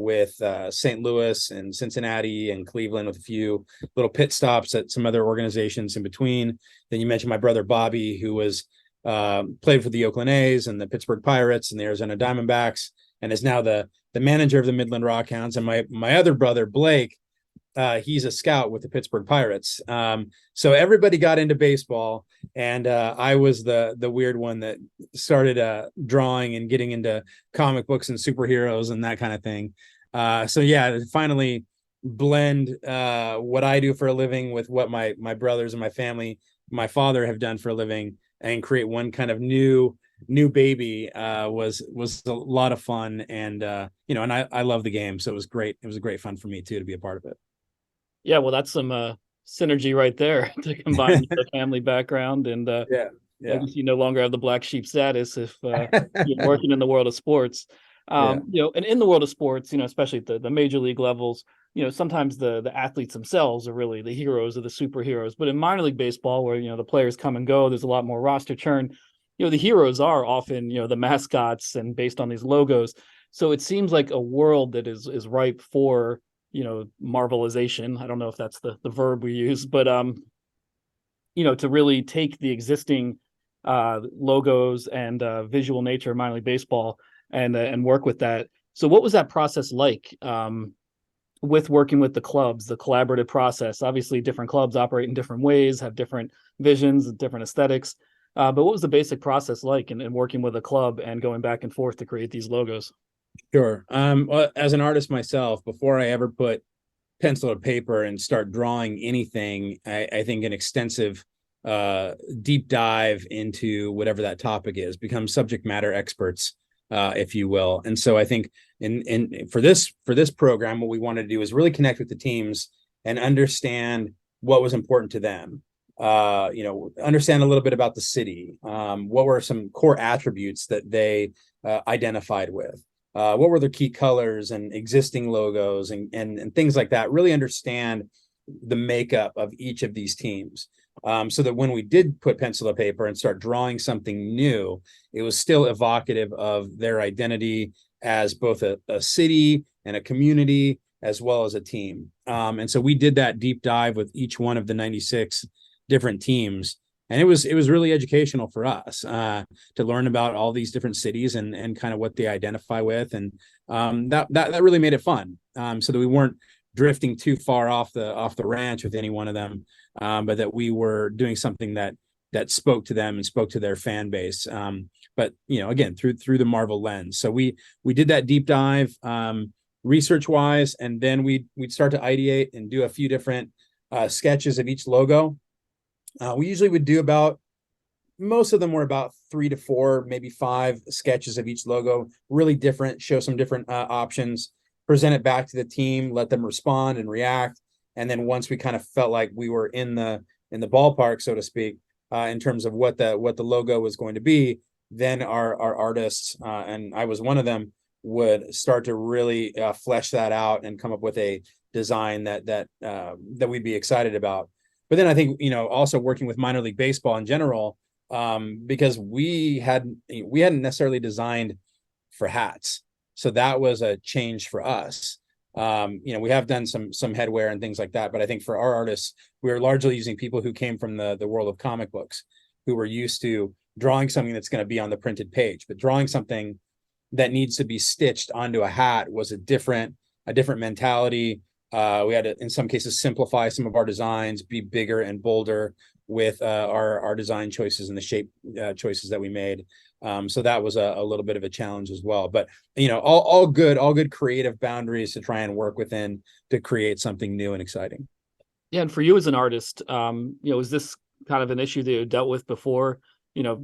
with St. Louis and Cincinnati and Cleveland, with a few little pit stops at some other organizations in between. Then you mentioned my brother Bobby, who was played for the Oakland A's and the Pittsburgh Pirates and the Arizona Diamondbacks, and is now the manager of the Midland Rockhounds. And my other brother Blake, he's a scout with the Pittsburgh Pirates. So everybody got into baseball, and I was the weird one that started drawing and getting into comic books and superheroes and that kind of thing. So yeah, finally blend what I do for a living with what my brothers and my family, my father, have done for a living, and create one kind of new baby was a lot of fun. And and I love the game, so it was great. It was a great fun for me too to be a part of it. Yeah, well, that's some synergy right there to combine the family background. And yeah. I guess you no longer have the black sheep status if you're working in the world of sports. And in the world of sports, especially at the major league levels, sometimes the athletes themselves are really the heroes or the superheroes. But in minor league baseball, where the players come and go, there's a lot more roster churn. The heroes are often the mascots and based on these logos. So it seems like a world that is ripe for Marvelization. I don't know if that's the verb we use, but to really take the existing logos and visual nature of minor league baseball and work with that. So what was that process like with working with the clubs, the collaborative process? Obviously different clubs operate in different ways, have different visions, different aesthetics. But what was the basic process like in working with a club and going back and forth to create these logos? Sure. Well, as an artist myself, before I ever put pencil to paper and start drawing anything, I think an extensive deep dive into whatever that topic is, become subject matter experts, if you will. And so I think for this program, what we wanted to do is really connect with the teams and understand what was important to them. Understand a little bit about the city. What were some core attributes that they identified with? What were their key colors and existing logos and things like that? Really understand the makeup of each of these teams, so that when we did put pencil to paper and start drawing something new, it was still evocative of their identity as both a city and a community, as well as a team. And so we did that deep dive with each one of the 96 different teams. And it was really educational for us to learn about all these different cities and kind of what they identify with. And that really made it fun, so that we weren't drifting too far off the ranch with any one of them, but that we were doing something that spoke to them and spoke to their fan base. But again, through the Marvel lens. So we did that deep dive research wise, and then we'd start to ideate and do a few different sketches of each logo. We usually would do most of them were about 3 to 4, maybe 5 sketches of each logo, really different, show some different options, present it back to the team, let them respond and react. And then once we kind of felt like we were in the ballpark, so to speak, in terms of what the logo was going to be, then our artists, and I was one of them, would start to really flesh that out and come up with a design that we'd be excited about. But then I think, also working with minor league baseball in general, because we hadn't necessarily designed for hats. So that was a change for us. We have done some headwear and things like that, but I think for our artists, we were largely using people who came from the world of comic books, who were used to drawing something that's going to be on the printed page, but drawing something that needs to be stitched onto a hat was a different mentality. We had to, in some cases, simplify some of our designs, be bigger and bolder with our design choices and the shape choices that we made. So that was a little bit of a challenge as well. But all good creative boundaries to try and work within to create something new and exciting. Yeah, and for you as an artist, is this kind of an issue that you dealt with before?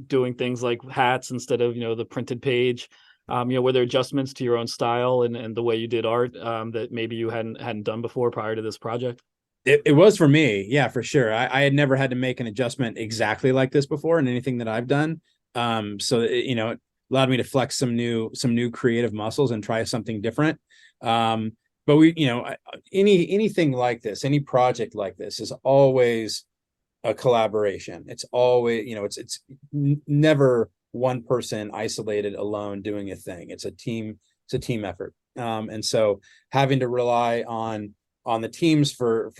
Doing things like hats instead of the printed page. Were there adjustments to your own style and the way you did art that maybe you hadn't done before prior to this project? It was for me. Yeah, for sure. I had never had to make an adjustment exactly like this before in anything that I've done. So it allowed me to flex some new creative muscles and try something different. But anything like this, any project like this is always a collaboration. It's always, it's never one person isolated alone doing a thing. It's a team effort. And so having to rely on the teams for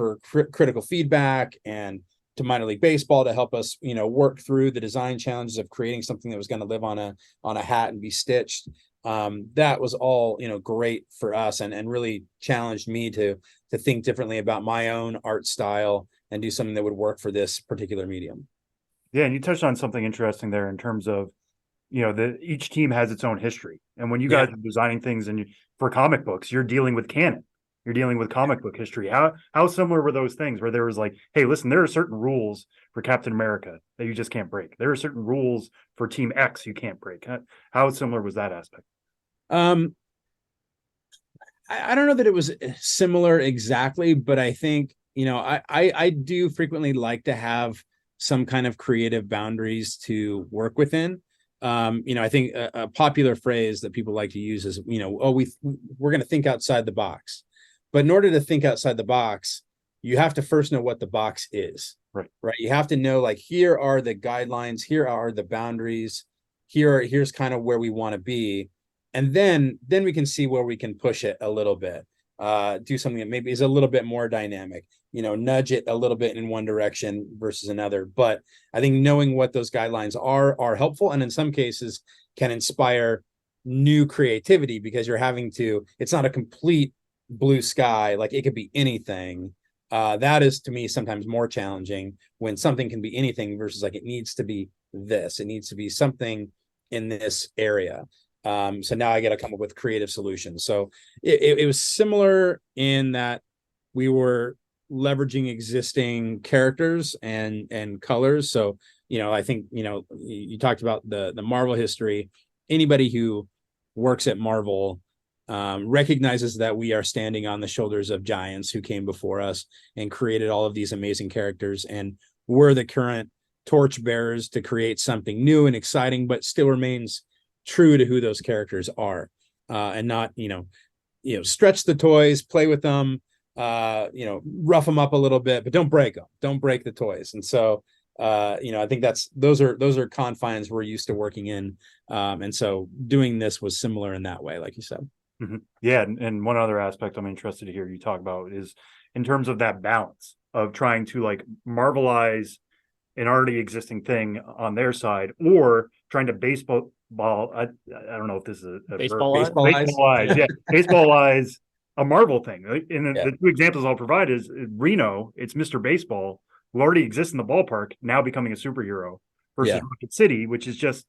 critical feedback, and to minor league baseball to help us, work through the design challenges of creating something that was going to live on a hat and be stitched. That was all, great for us, and really challenged me to think differently about my own art style and do something that would work for this particular medium. Yeah, and you touched on something interesting there in terms of, each team has its own history. And when you guys are designing things for comic books, you're dealing with canon. You're dealing with comic book history. How similar were those things where there was like, hey, listen, there are certain rules for Captain America that you just can't break. There are certain rules for Team X you can't break. How similar was that aspect? I don't know that it was similar exactly, but I think, I do frequently like to have some kind of creative boundaries to work within. I think a popular phrase that people like to use is, we're going to think outside the box. But in order to think outside the box, you have to first know what the box is. Right. You have to know, like, here are the guidelines, here are the boundaries, here's kind of where we want to be. And then we can see where we can push it a little bit, do something that maybe is a little bit more dynamic, nudge it a little bit in one direction versus another. But I think knowing what those guidelines are helpful, and in some cases can inspire new creativity, because it's not a complete blue sky, like it could be anything. That is, to me, sometimes more challenging, when something can be anything versus like it needs to be this, it needs to be something in this area. So now I got to come up with creative solutions. So it was similar in that we were leveraging existing characters and colors. So I think you talked about the Marvel history. Anybody who works at Marvel recognizes that we are standing on the shoulders of giants who came before us and created all of these amazing characters, and we're the current torchbearers to create something new and exciting, but still remains true to who those characters are, and not stretch the toys, play with them, rough them up a little bit, but don't break them, don't break the toys. And so I think those are confines we're used to working in, and so doing this was similar in that way, like you said. Mm-hmm. Yeah, and one other aspect I'm interested to hear you talk about is in terms of that balance of trying to like Marvelize an already existing thing on their side, or trying to baseball. I don't know if this is a baseballize. Yeah, baseballize a Marvel thing. And the two examples I'll provide is Reno. It's Mr. Baseball, who already exists in the ballpark, now becoming a superhero, versus Rocket City, which is just,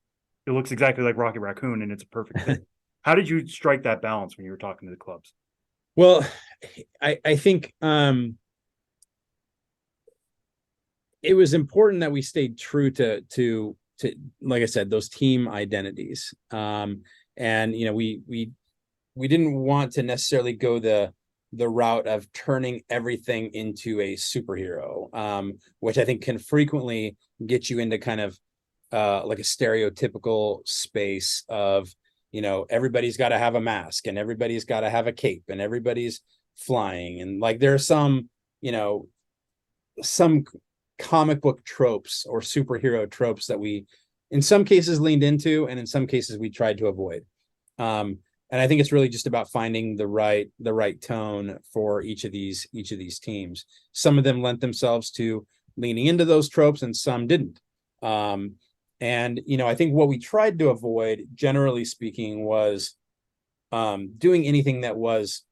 it looks exactly like Rocket Raccoon, and it's a perfect fit. How did you strike that balance when you were talking to the clubs? Well, I think it was important that we stayed true to like I said, those team identities. And we didn't want to necessarily go the route of turning everything into a superhero, which I think can frequently get you into kind of like a stereotypical space of, everybody's got to have a mask, and everybody's got to have a cape, and everybody's flying. And like, there are some comic book tropes or superhero tropes that we, in some cases, leaned into, and in some cases we tried to avoid. And I think it's really just about finding the right tone for each of these teams. Some of them lent themselves to leaning into those tropes, and some didn't. And I think what we tried to avoid, generally speaking, was doing anything that was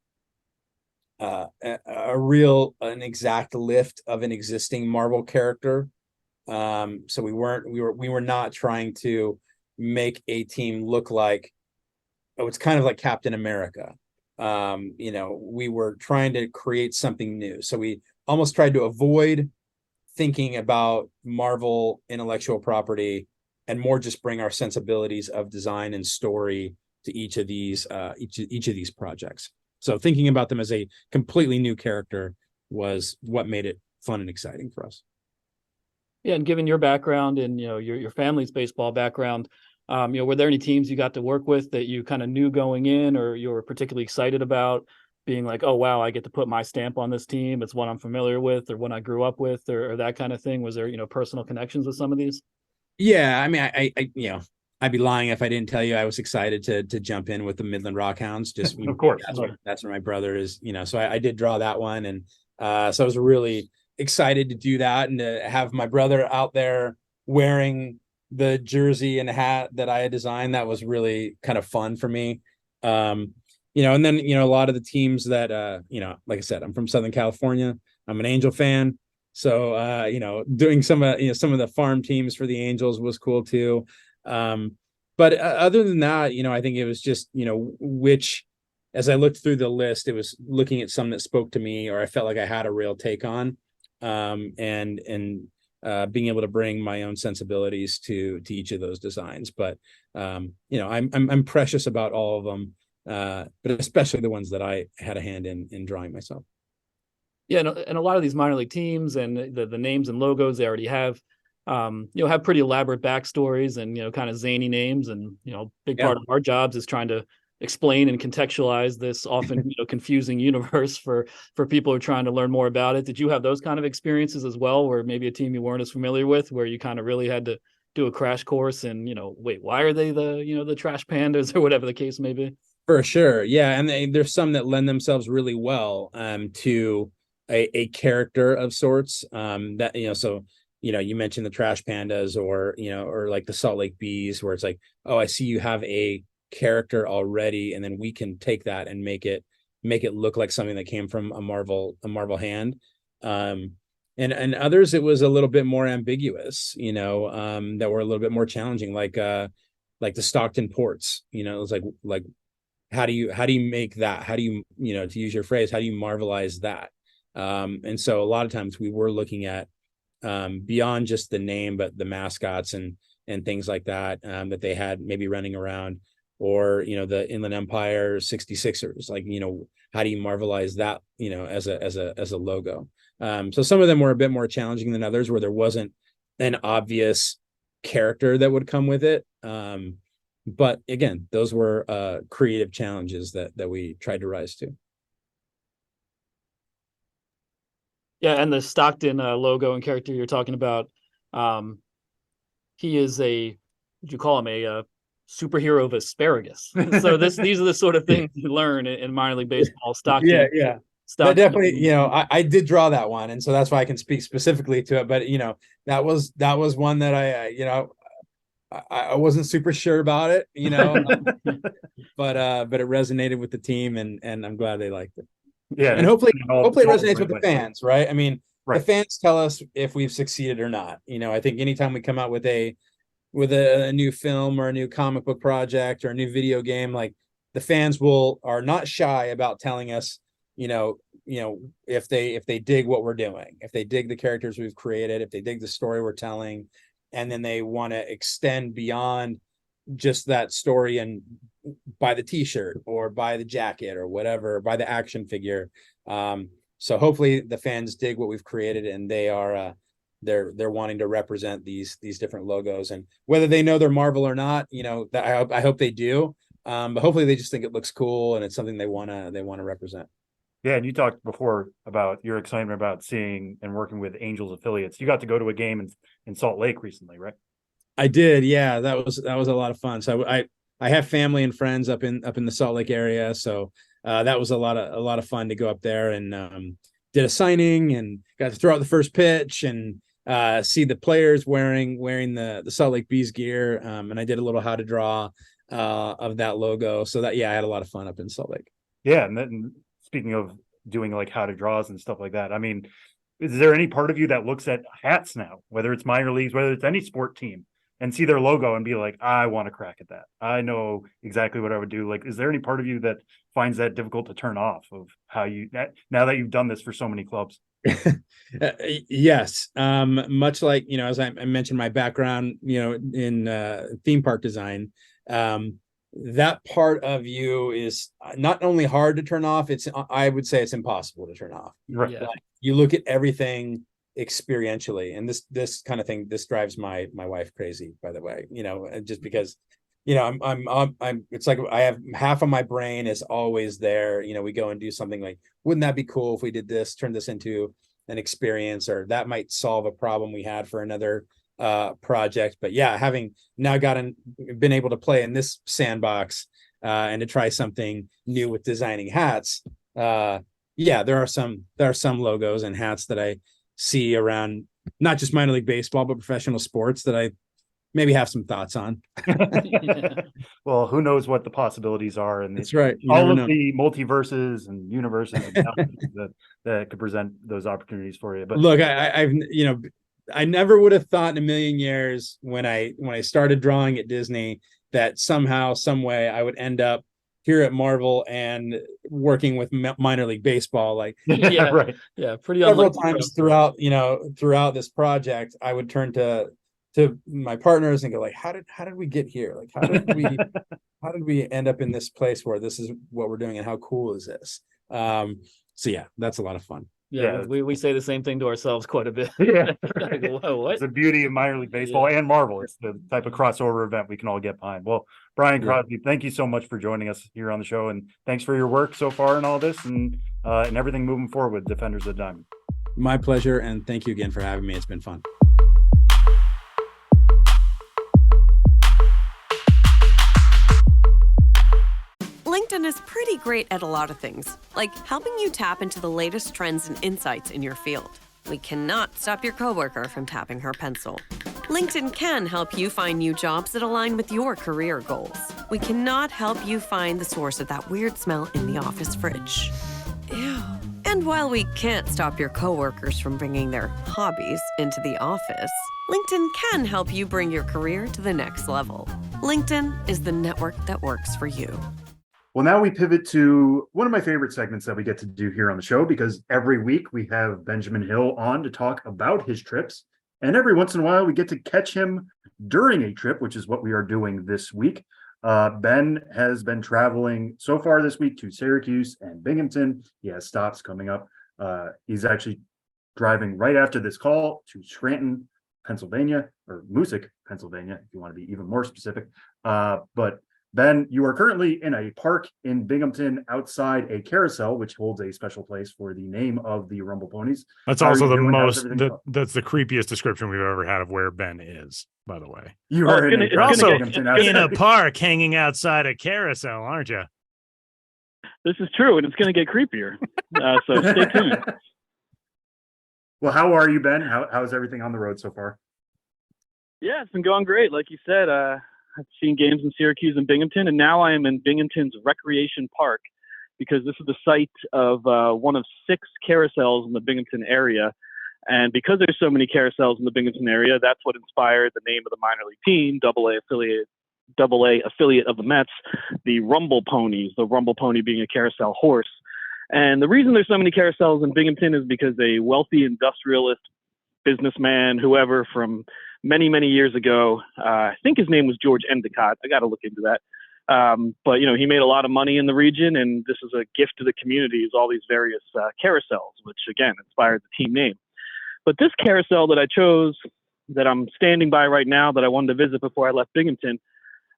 an exact lift of an existing Marvel character. So we were not trying to make a team look like, it's kind of like Captain America. We were trying to create something new. So we almost tried to avoid thinking about Marvel intellectual property, and more just bring our sensibilities of design and story each of these projects. So thinking about them as a completely new character was what made it fun and exciting for us. Yeah, and given your background and your family's baseball background, were there any teams you got to work with that you kind of knew going in, or you were particularly excited about, being like, oh wow, I get to put my stamp on this team. It's one I'm familiar with, or one I grew up with, or that kind of thing. Was there personal connections with some of these? Yeah, I mean, I I'd be lying if I didn't tell you I was excited to jump in with the Midland Rockhounds. Just of course, that's where my brother is. So I did draw that one, and so I was really excited to do that and to have my brother out there wearing the jersey and hat that I had designed. That was really kind of fun for me. And then a lot of the teams that like I said, I'm from Southern California. I'm an Angel fan. So doing some of the farm teams for the Angels was cool too. But other than that, I think it was just which, as I looked through the list, it was looking at some that spoke to me or I felt like I had a real take on, and being able to bring my own sensibilities to each of those designs. But I'm precious about all of them, but especially the ones that I had a hand in drawing myself. Yeah, and a lot of these minor league teams and the names and logos they already have, have pretty elaborate backstories and kind of zany names, and big part of our jobs is trying to explain and contextualize this often confusing universe for people who are trying to learn more about it. Did you have those kind of experiences as well, where maybe a team you weren't as familiar with, where you kind of really had to do a crash course and wait, why are they the trash pandas or whatever the case may be? For sure, yeah, and there's some that lend themselves really well to a character of sorts, that so you mentioned the trash pandas or like the Salt Lake Bees, where it's like, oh, I see you have a character already, and then we can take that and make it look like something that came from a Marvel hand. And others it was a little bit more ambiguous, that were a little bit more challenging, like the Stockton ports. It was like how do you make that? How do you to use your phrase, how do you Marvelize that? And so a lot of times we were looking at beyond just the name, but the mascots and things like that, that they had maybe running around, or the Inland Empire 66ers, like how do you Marvelize that as a logo? So some of them were a bit more challenging than others, where there wasn't an obvious character that would come with it. But again, those were creative challenges that we tried to rise to. Yeah, and the Stockton logo and character you're talking about, he is would you call him a superhero of asparagus? So these are the sort of things you learn in minor league baseball. Stockton, yeah. Stockton, but definitely, I did draw that one, and so that's why I can speak specifically to it. But that was one that I wasn't super sure about it, but it resonated with the team, and I'm glad they liked it. Yeah, and hopefully it resonates with the fans, right? I mean, right. The fans tell us if we've succeeded or not. I think anytime we come out with a new film or a new comic book project or a new video game, like the fans are not shy about telling us, if they dig what we're doing, if they dig the characters we've created, if they dig the story we're telling, and then they want to extend beyond just that story and buy the t-shirt or buy the jacket or whatever, buy the action figure. So hopefully the fans dig what we've created, and they are they're wanting to represent these different logos, and whether they know they're Marvel or not, I hope they do. But hopefully they just think it looks cool and it's something they want to represent. Yeah, and you talked before about your excitement about seeing and working with Angels affiliates. You got to go to a game in Salt Lake recently, right? I did, yeah. That was a lot of fun. So I have family and friends up in the Salt Lake area, so that was a lot of fun to go up there, and did a signing and got to throw out the first pitch and see the players wearing the Salt Lake Bees gear, and I did a little how to draw of that logo. So that, I had a lot of fun up in Salt Lake. Yeah, and then speaking of doing like how to draws and stuff like that, I mean, is there any part of you that looks at hats now, whether it's minor leagues, whether it's any sport team, and see their logo and be like, I want to crack at that. I know exactly what I would do. Like, is there any part of you that finds that difficult to turn off of how now that you've done this for so many clubs? Yes. Much like, as I mentioned, my background, in theme park design, that part of you is not only hard to turn off, I would say it's impossible to turn off. Right. Yeah. Like, you look at everything experientially, and this kind of thing, this drives my wife crazy, by the way, just because, I'm it's like I have half of my brain is always there. We go and do something like, wouldn't that be cool if we did this, turn this into an experience, or that might solve a problem we had for another project. But yeah, having now been able to play in this sandbox and to try something new with designing hats, there are some logos and hats that I see around not just minor league baseball but professional sports that I maybe have some thoughts on. Well, who knows what the possibilities are, and that's right. All of the multiverses and universes that could present those opportunities for you. But look, I never would have thought in a million years when I started drawing at Disney that somehow, some way, I would end up here at Marvel and working with minor league baseball. Like, yeah, right. Yeah, pretty several unlikely times throughout this project, I would turn to my partners and go like, how did we get here? Like, how did we end up in this place where this is what we're doing, and how cool is this? So yeah, that's a lot of fun. Yeah, we say the same thing to ourselves quite a bit. Yeah, Like, whoa, what? It's the beauty of minor league baseball and Marvel. It's the type of crossover event we can all get behind. Well, Brian Crosby, thank you so much for joining us here on the show, and thanks for your work so far in all this and everything moving forward with Defenders of the Diamond. My pleasure, and thank you again for having me. It's been fun. LinkedIn is pretty great at a lot of things, like helping you tap into the latest trends and insights in your field. We cannot stop your coworker from tapping her pencil. LinkedIn can help you find new jobs that align with your career goals. We cannot help you find the source of that weird smell in the office fridge. Ew. And while we can't stop your coworkers from bringing their hobbies into the office, LinkedIn can help you bring your career to the next level. LinkedIn is the network that works for you. Well, now we pivot to one of my favorite segments that we get to do here on the show, because every week we have Benjamin Hill on to talk about his trips. And every once in a while we get to catch him during a trip, which is what we are doing this week. Ben has been traveling so far this week to Syracuse and Binghamton. He has stops coming up. He's actually driving right after this call to Scranton, Pennsylvania, or Moosic, Pennsylvania, if you want to be even more specific. But Ben, you are currently in a park in Binghamton outside a carousel, which holds a special place for the name of the Rumble Ponies. That's also that's the creepiest description we've ever had of where Ben is, by the way. You are you're also in a park hanging outside a carousel, aren't you? This is true, and it's going to get creepier. So stay tuned. Well, how are you, Ben? How's everything on the road so far? Yeah, it's been going great. Like you said, I've seen games in Syracuse and Binghamton, and now I am in Binghamton's Recreation Park, because this is the site of one of 6 carousels in the Binghamton area. And because there's so many carousels in the Binghamton area, that's what inspired the name of the minor league team, AA affiliate of the Mets, the Rumble Ponies, the Rumble Pony being a carousel horse. And the reason there's so many carousels in Binghamton is because a wealthy industrialist, businessman, whoever, from many, many years ago, I think his name was George Endicott. I got to look into that. But, he made a lot of money in the region, and this is a gift to the community, is all these various carousels, which, again, inspired the team name. But this carousel that I chose, that I'm standing by right now, that I wanted to visit before I left Binghamton,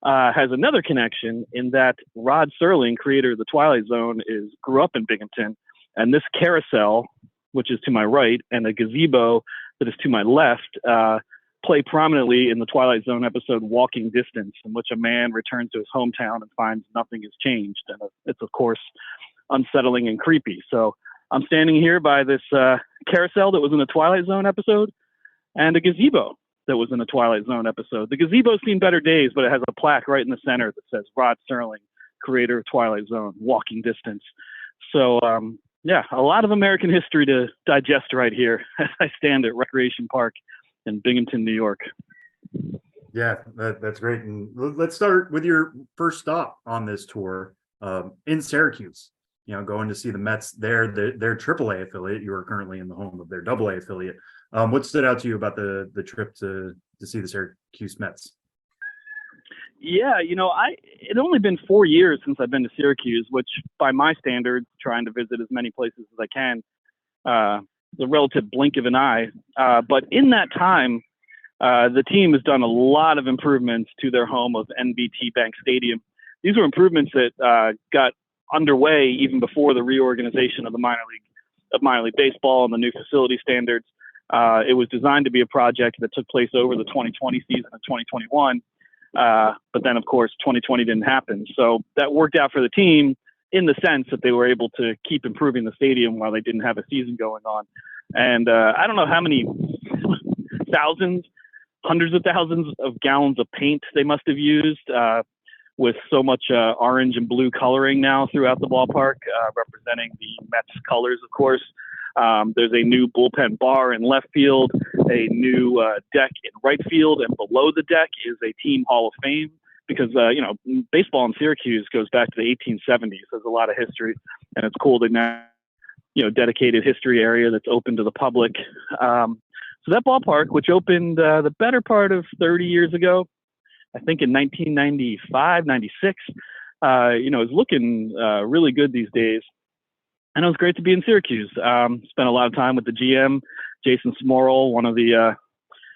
has another connection in that Rod Serling, creator of the Twilight Zone, grew up in Binghamton. And this carousel, which is to my right, and a gazebo that is to my left, play prominently in the Twilight Zone episode Walking Distance, in which a man returns to his hometown and finds nothing has changed. And it's, of course, unsettling and creepy. So I'm standing here by this carousel that was in the Twilight Zone episode, and a gazebo that was in the Twilight Zone episode. The gazebo's seen better days, but it has a plaque right in the center that says Rod Serling, creator of Twilight Zone, Walking Distance. So, a lot of American history to digest right here as I stand at Recreation Park in Binghamton, New York. Yeah, that's great. And let's start with your first stop on this tour in Syracuse. Going to see the Mets there, their AAA affiliate. You are currently in the home of their AA affiliate. What stood out to you about the trip to see the Syracuse Mets? Yeah, it had only been 4 years since I've been to Syracuse, which by my standards, trying to visit as many places as I can, the relative blink of an eye. But in that time, the team has done a lot of improvements to their home of NBT Bank Stadium. These were improvements that got underway even before the reorganization of the minor league baseball and the new facility standards. It was designed to be a project that took place over the 2020 season and 2021. But then, of course, 2020 didn't happen. So that worked out for the team in the sense that they were able to keep improving the stadium while they didn't have a season going on. And I don't know how many thousands, hundreds of thousands of gallons of paint they must have used with so much orange and blue coloring now throughout the ballpark, representing the Mets colors, of course. There's a new bullpen bar in left field, a new deck in right field, and below the deck is a team Hall of Fame because, baseball in Syracuse goes back to the 1870s. There's a lot of history, and it's cool to now, dedicated history area that's open to the public. So that ballpark, which opened the better part of 30 years ago, I think in 1995, 96, is looking really good these days. And it was great to be in Syracuse. Spent a lot of time with the GM, Jason Smorrell, one of the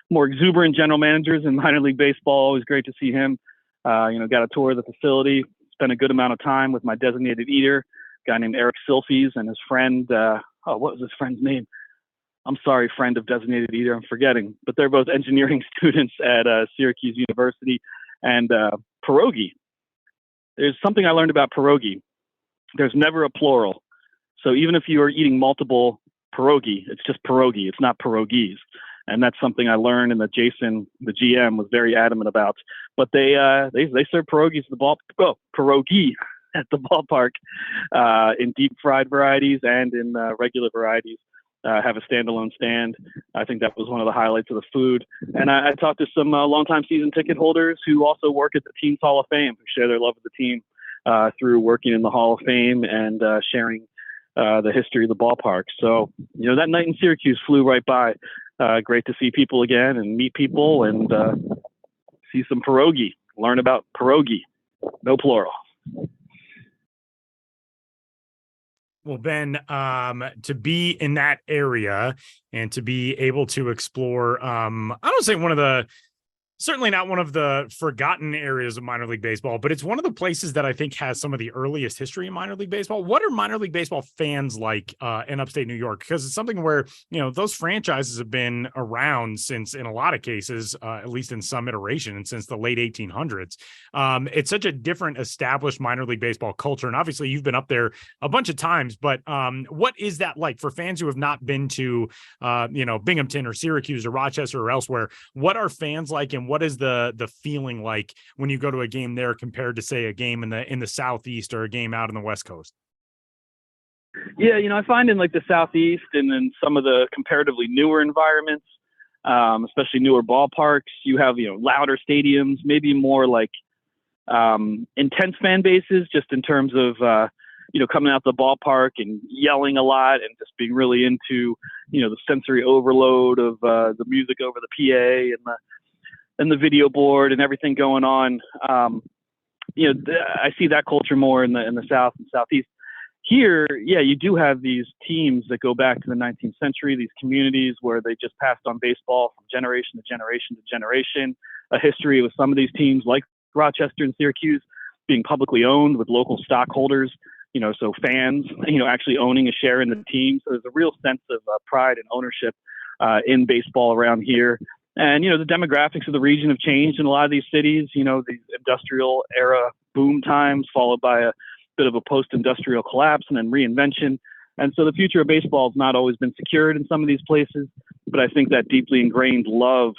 more exuberant general managers in minor league baseball. Always great to see him. Got a tour of the facility. Spent a good amount of time with my designated eater, a guy named Eric Silfies, and his friend. What was his friend's name? I'm sorry, friend of designated eater. I'm forgetting. But they're both engineering students at Syracuse University. And pierogi. There's something I learned about pierogi. There's never a plural. So even if you are eating multiple pierogi, it's just pierogi. It's not pierogies. And that's something I learned and that Jason, the GM, was very adamant about. But they serve pierogies pierogi at the ballpark in deep fried varieties and in regular varieties. Have a standalone stand. I think that was one of the highlights of the food. And I talked to some longtime season ticket holders who also work at the team's Hall of Fame, who share their love of the team through working in the Hall of Fame and sharing the history of the ballpark. So, that night in Syracuse flew right by. Great to see people again and meet people and see some pierogi, learn about pierogi, no plural. Well, Ben, to be in that area and to be able to explore, I don't say certainly not one of the forgotten areas of minor league baseball, but it's one of the places that I think has some of the earliest history in minor league baseball. What are minor league baseball fans like in upstate New York? Because it's something where, those franchises have been around since, in a lot of cases, at least in some iteration, and since the late 1800s. It's such a different established minor league baseball culture. And obviously you've been up there a bunch of times, but what is that like for fans who have not been to, Binghamton or Syracuse or Rochester or elsewhere? What are fans like, and what is the feeling like when you go to a game there compared to, say, a game in the Southeast or a game out in the West Coast? Yeah, I find in like the Southeast and in some of the comparatively newer environments, especially newer ballparks, you have, louder stadiums, maybe more like intense fan bases, just in terms of, coming out the ballpark and yelling a lot and just being really into, the sensory overload of the music over the PA and the video board and everything going on. I see that culture more in the South and Southeast. Here, yeah, you do have these teams that go back to the 19th century, these communities where they just passed on baseball from generation to generation to generation. A history with some of these teams like Rochester and Syracuse being publicly owned with local stockholders, so fans, actually owning a share in the team. So there's a real sense of pride and ownership in baseball around here. And, the demographics of the region have changed in a lot of these cities, these industrial era boom times followed by a bit of a post-industrial collapse and then reinvention. And so the future of baseball has not always been secured in some of these places, but I think that deeply ingrained love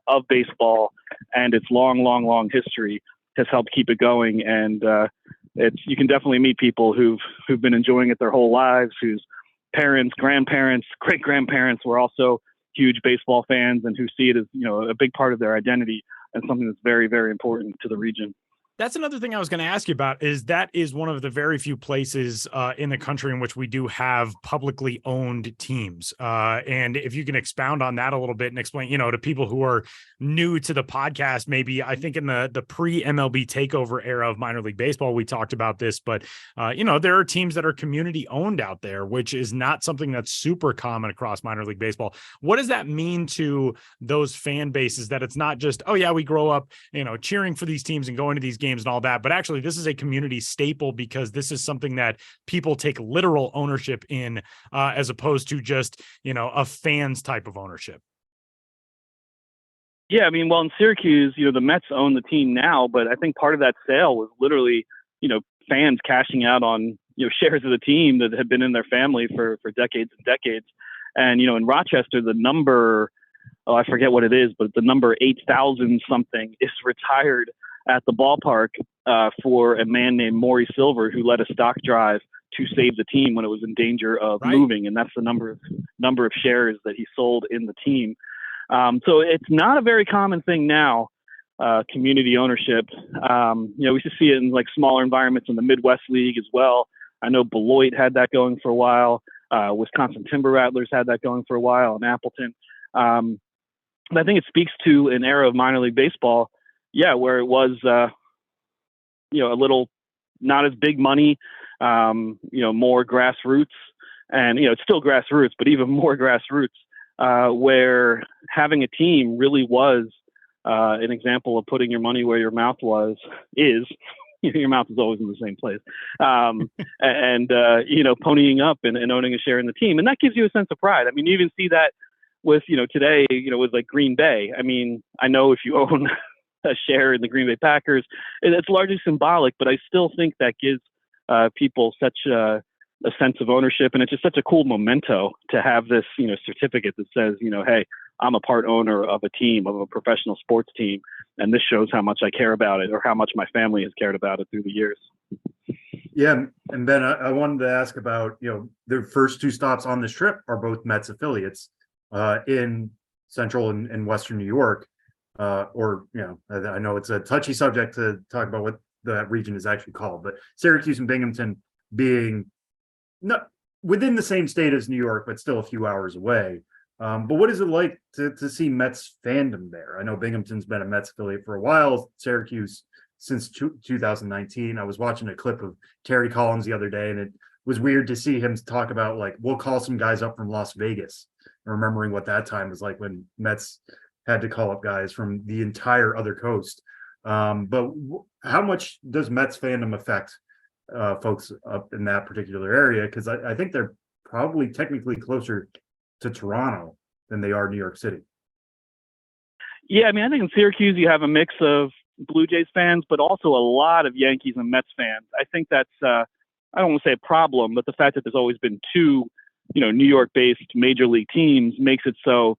of baseball and its long, long, long history has helped keep it going. And you can definitely meet people who've been enjoying it their whole lives, whose parents, grandparents, great-grandparents were also huge baseball fans and who see it as, a big part of their identity and something that's very, very important to the region. That's another thing I was going to ask you about. That is one of the very few places in the country in which we do have publicly owned teams. And if you can expound on that a little bit and explain, to people who are new to the podcast, maybe I think in the pre-MLB takeover era of minor league baseball, we talked about this, but there are teams that are community owned out there, which is not something that's super common across minor league baseball. What does that mean to those fan bases, that it's not just, oh yeah, we grow up, cheering for these teams and going to these games and all that, but actually this is a community staple because this is something that people take literal ownership in, as opposed to just, a fan's type of ownership? Yeah, I mean, well, in Syracuse, the Mets own the team now, but I think part of that sale was literally, fans cashing out on, shares of the team that had been in their family for decades and decades. And, in Rochester, the number, I forget what it is, but the number 8,000 something is retired at the ballpark for a man named Maury Silver, who led a stock drive to save the team when it was in danger of moving. And that's the number of shares that he sold in the team. So it's not a very common thing now, community ownership. We should see it in like smaller environments in the Midwest League as well. I know Beloit had that going for a while. Wisconsin Timber Rattlers had that going for a while in Appleton. But I think it speaks to an era of minor league baseball, where it was, a little not as big money, more grassroots, and, it's still grassroots, but even more grassroots, where having a team really was an example of putting your money where your mouth is. Your mouth is always in the same place. And ponying up and owning a share in the team. And that gives you a sense of pride. I mean, you even see that with, today, with like Green Bay. I mean, I know if you own a share in the Green Bay Packers, it's largely symbolic, but I still think that gives people such a sense of ownership. And it's just such a cool memento to have this, certificate that says, hey, I'm a part owner of a team, of a professional sports team. And this shows how much I care about it, or how much my family has cared about it through the years. Yeah. And Ben, I wanted to ask about, their first two stops on this trip are both Mets affiliates in Central and Western New York. I know it's a touchy subject to talk about what that region is actually called, but Syracuse and Binghamton being not within the same state as New York, but still a few hours away. But what is it like to see Mets fandom there? I know Binghamton's been a Mets affiliate for a while, Syracuse since 2019. I was watching a clip of Terry Collins the other day, and it was weird to see him talk about, like, we'll call some guys up from Las Vegas, and remembering what that time was like when Mets had to call up guys from the entire other coast. But how much does Mets fandom affect folks up in that particular area? Because I think they're probably technically closer to Toronto than they are New York City. Yeah, I mean, I think in Syracuse you have a mix of Blue Jays fans, but also a lot of Yankees and Mets fans. I think that's, I don't want to say a problem, but the fact that there's always been two, New York-based major league teams makes it so,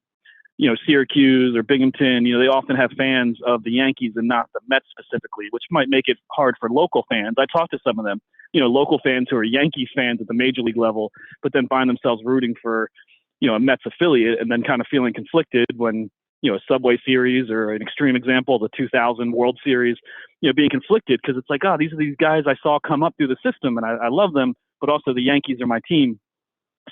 Syracuse or Binghamton, they often have fans of the Yankees and not the Mets specifically, which might make it hard for local fans. I talked to some of them, local fans who are Yankees fans at the major league level, but then find themselves rooting for, a Mets affiliate, and then kind of feeling conflicted when, a Subway Series, or an extreme example, the 2000 World Series, being conflicted because it's like, oh, these are these guys I saw come up through the system and I love them, but also the Yankees are my team.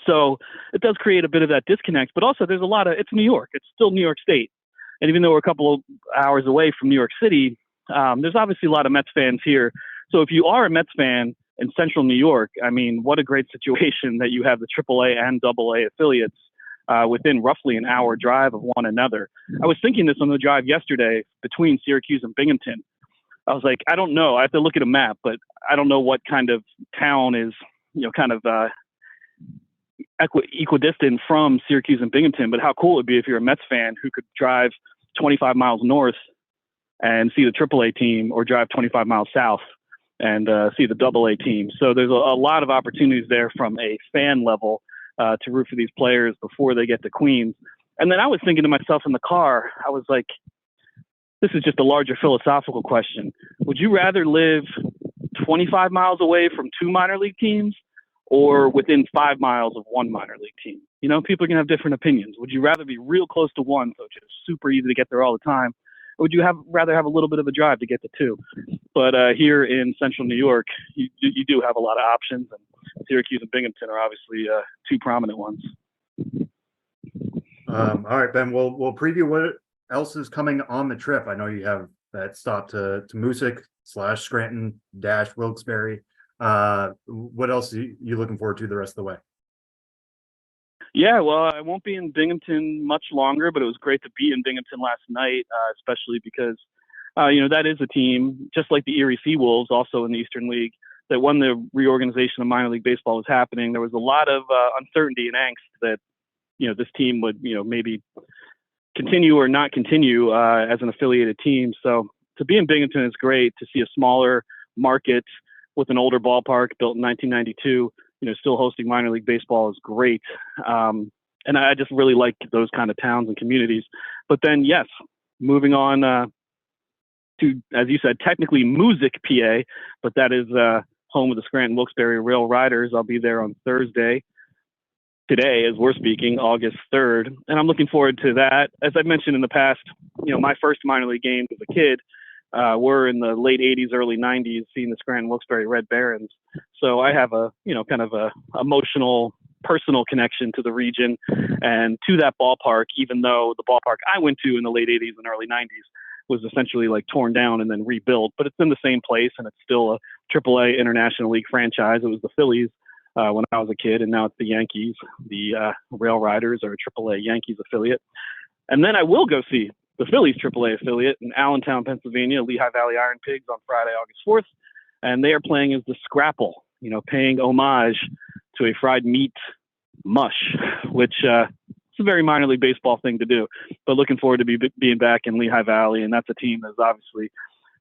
So it does create a bit of that disconnect, but also there's it's New York. It's still New York State. And even though we're a couple of hours away from New York City, there's obviously a lot of Mets fans here. So if you are a Mets fan in central New York, I mean, what a great situation that you have the AAA and AA affiliates within roughly an hour drive of one another. I was thinking this on the drive yesterday between Syracuse and Binghamton. I was like, I don't know. I have to look at a map, but I don't know what kind of town is, equidistant from Syracuse and Binghamton, but how cool it would be if you're a Mets fan who could drive 25 miles north and see the AAA team, or drive 25 miles south and see the AA team. So there's a lot of opportunities there from a fan level to root for these players before they get to Queens. And then I was thinking to myself in the car, I was like, this is just a larger philosophical question. Would you rather live 25 miles away from two minor league teams, or within 5 miles of one minor league team? People are going to have different opinions. Would you rather be real close to one, so it's just super easy to get there all the time, or would you rather have a little bit of a drive to get to 2? But here in Central New York, you do have a lot of options, and Syracuse and Binghamton are obviously 2 prominent ones. All right, Ben, we'll preview what else is coming on the trip. I know you have that stop to Moosic / Scranton - Wilkes-Barre. What else are you looking forward to the rest of the way? Yeah, well, I won't be in Binghamton much longer, but it was great to be in Binghamton last night, especially because, that is a team, just like the Erie Seawolves, also in the Eastern League, that when the reorganization of minor league baseball was happening, there was a lot of uncertainty and angst that, this team would, maybe continue or not continue as an affiliated team. So to be in Binghamton is great. To see a smaller market with an older ballpark built in 1992, still hosting minor league baseball is great. And I just really like those kind of towns and communities. But then, yes, moving on to, as you said, technically Moosic, PA, but that is home of the Scranton Wilkes-Barre Rail Riders. I'll be there on Thursday, today, as we're speaking, August 3rd. And I'm looking forward to that. As I mentioned in the past, my first minor league game as a kid were in the late 80s, early 90s, seeing the Scranton Wilkes-Barre Red Barons. So I have a, kind of a emotional, personal connection to the region and to that ballpark, even though the ballpark I went to in the late 80s and early 90s was essentially like torn down and then rebuilt. But it's in the same place, and it's still a AAA International League franchise. It was the Phillies when I was a kid, and now it's the Yankees. The Rail Riders are a AAA Yankees affiliate. And then I will go see the Phillies AAA affiliate in Allentown, Pennsylvania, Lehigh Valley Iron Pigs on Friday, August 4th. And they are playing as the Scrapple, paying homage to a fried meat mush, which it's a very minor league baseball thing to do. But looking forward to being back in Lehigh Valley. And that's a team that's obviously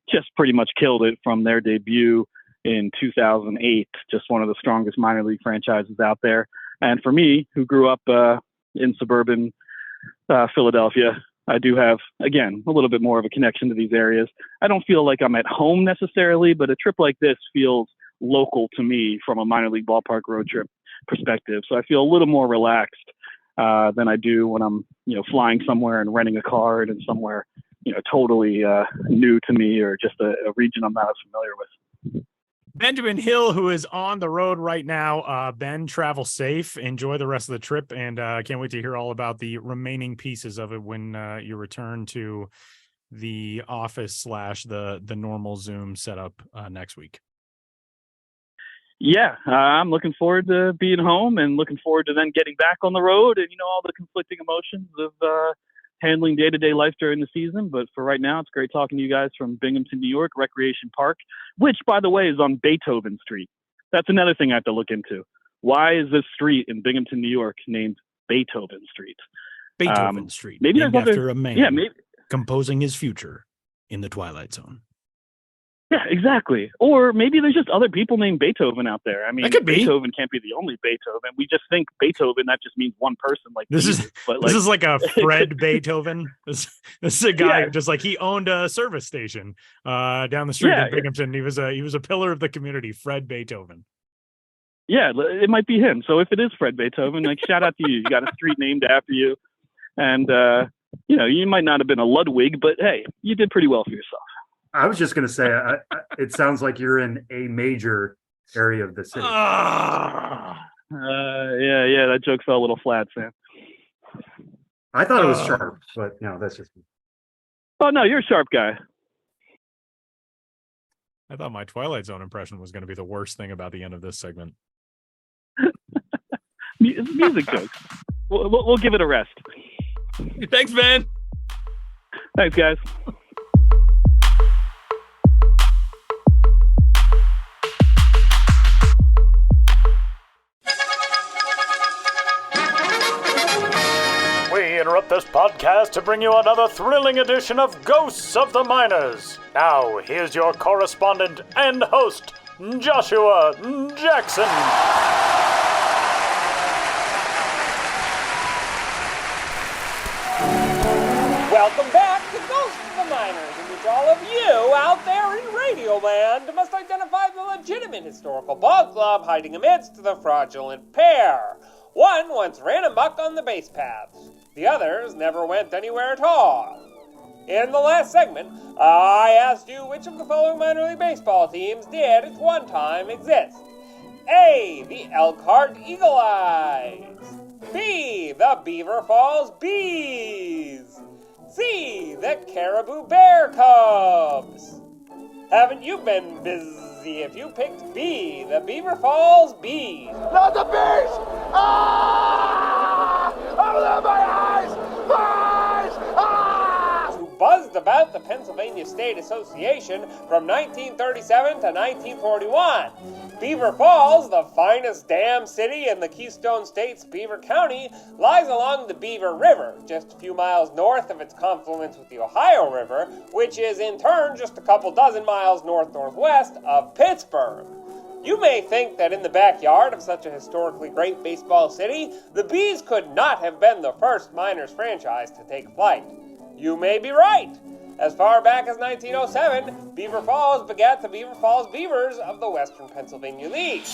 just pretty much killed it from their debut in 2008, just one of the strongest minor league franchises out there. And for me, who grew up in suburban Philadelphia, I do have, again, a little bit more of a connection to these areas. I don't feel like I'm at home necessarily, but a trip like this feels local to me from a minor league ballpark road trip perspective. So I feel a little more relaxed than I do when I'm, flying somewhere and renting a car and in somewhere, totally new to me or just a region I'm not as familiar with. Benjamin Hill, who is on the road right now. Ben, travel safe. Enjoy the rest of the trip, and can't wait to hear all about the remaining pieces of it when you return to the office / the normal Zoom setup next week. Yeah, I'm looking forward to being home and looking forward to then getting back on the road and, all the conflicting emotions of handling day-to-day life during the season. But for right now, it's great talking to you guys from Binghamton, New York, Recreation Park, which, by the way, is on Beethoven Street. That's another thing I have to look into. Why is this street in Binghamton, New York named Beethoven Street? Beethoven Street, maybe named there's after a man composing his future in the Twilight Zone. Yeah, exactly. Or maybe there's just other people named Beethoven out there. I mean, Beethoven can't be the only Beethoven. We just think Beethoven, that just means one person. Like this is like a Fred Beethoven. This is a guy who just like he owned a service station down the street in Binghamton. He was a pillar of the community. Fred Beethoven. Yeah, it might be him. So if it is Fred Beethoven, like shout out to you. You got a street named after you, and you might not have been a Ludwig, but hey, you did pretty well for yourself. I was just going to say, it sounds like you're in a major area of the city. Yeah, that joke fell a little flat, Sam. I thought it was sharp, but that's just me. Oh, no, you're a sharp guy. I thought my Twilight Zone impression was going to be the worst thing about the end of this segment. Music jokes. We'll give it a rest. Thanks, man. Thanks, guys. We interrupt this podcast to bring you another thrilling edition of Ghosts of the Miners. Now, here's your correspondent and host, Joshua Jackson. Welcome back to Ghosts of the Miners, in which all of you out there in Radio Land must identify the legitimate historical ball club hiding amidst the fraudulent pair. One once ran amok on the base paths. The others never went anywhere at all. In the last segment, I asked you which of the following minor league baseball teams did at one time exist. A, the Elkhart Eagle Eyes. B, the Beaver Falls Bees. C, the Caribou Bear Cubs. Haven't you been busy if you picked B, the Beaver Falls Bees? Not the bees! Ah! Oh, my eyes! Eyes! Ah! Who buzzed about the Pennsylvania State Association from 1937 to 1941. Beaver Falls, the finest dam city in the Keystone State's Beaver County, lies along the Beaver River, just a few miles north of its confluence with the Ohio River, which is in turn just a couple dozen miles north-northwest of Pittsburgh. You may think that in the backyard of such a historically great baseball city, the Bees could not have been the first minors franchise to take flight. You may be right. As far back as 1907, Beaver Falls begat the Beaver Falls Beavers of the Western Pennsylvania League.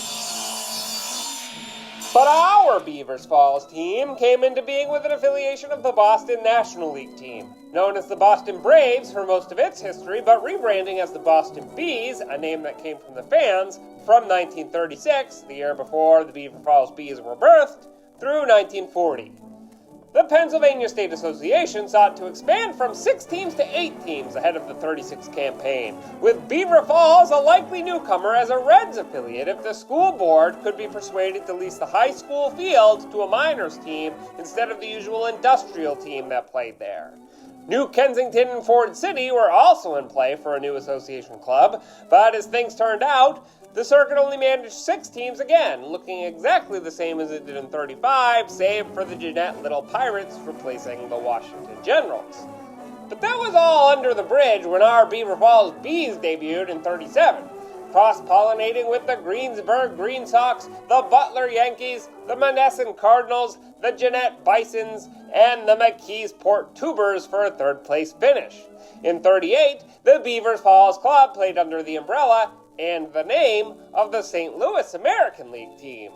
But our Beavers Falls team came into being with an affiliation of the Boston National League team, known as the Boston Braves for most of its history, but rebranding as the Boston Bees, a name that came from the fans, from 1936, the year before the Beaver Falls Bees were birthed, through 1940. The Pennsylvania State Association sought to expand from 6 teams to 8 teams ahead of the 36 campaign, with Beaver Falls a likely newcomer as a Reds affiliate if the school board could be persuaded to lease the high school field to a minors team instead of the usual industrial team that played there. New Kensington and Ford City were also in play for a new association club, but as things turned out, the circuit only managed 6 teams again, looking exactly the same as it did in 35, save for the Jeanette Little Pirates replacing the Washington Generals. But that was all under the bridge when our Beaver Falls Bees debuted in 37, cross-pollinating with the Greensburg Green Sox, the Butler Yankees, the Monessen Cardinals, the Jeanette Bisons, and the McKeesport Tubers for a third-place finish. In 38, the Beaver Falls Club played under the umbrella and the name of the St. Louis American League team.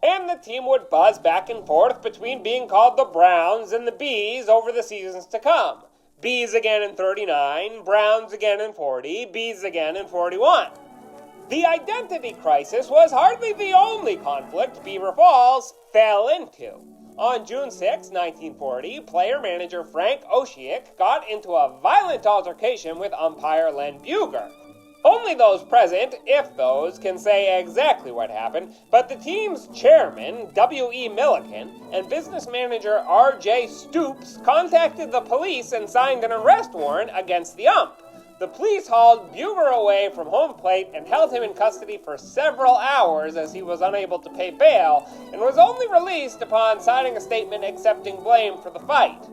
And the team would buzz back and forth between being called the Browns and the Bees over the seasons to come. Bees again in 39, Browns again in 40, Bees again in 41. The identity crisis was hardly the only conflict Beaver Falls fell into. On June 6, 1940, player-manager Frank Oshiek got into a violent altercation with umpire Len Buger. Only those present, if those, can say exactly what happened, but the team's chairman, W.E. Milliken, and business manager R.J. Stoops contacted the police and signed an arrest warrant against the ump. The police hauled Buger away from home plate and held him in custody for several hours as he was unable to pay bail, and was only released upon signing a statement accepting blame for the fight.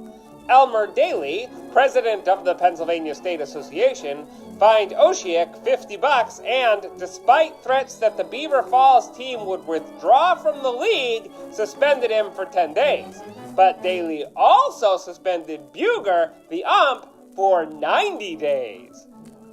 Elmer Daly, president of the Pennsylvania State Association, fined Oshiek $50 and, despite threats that the Beaver Falls team would withdraw from the league, suspended him for 10 days. But Daly also suspended Buger, the ump, for 90 days.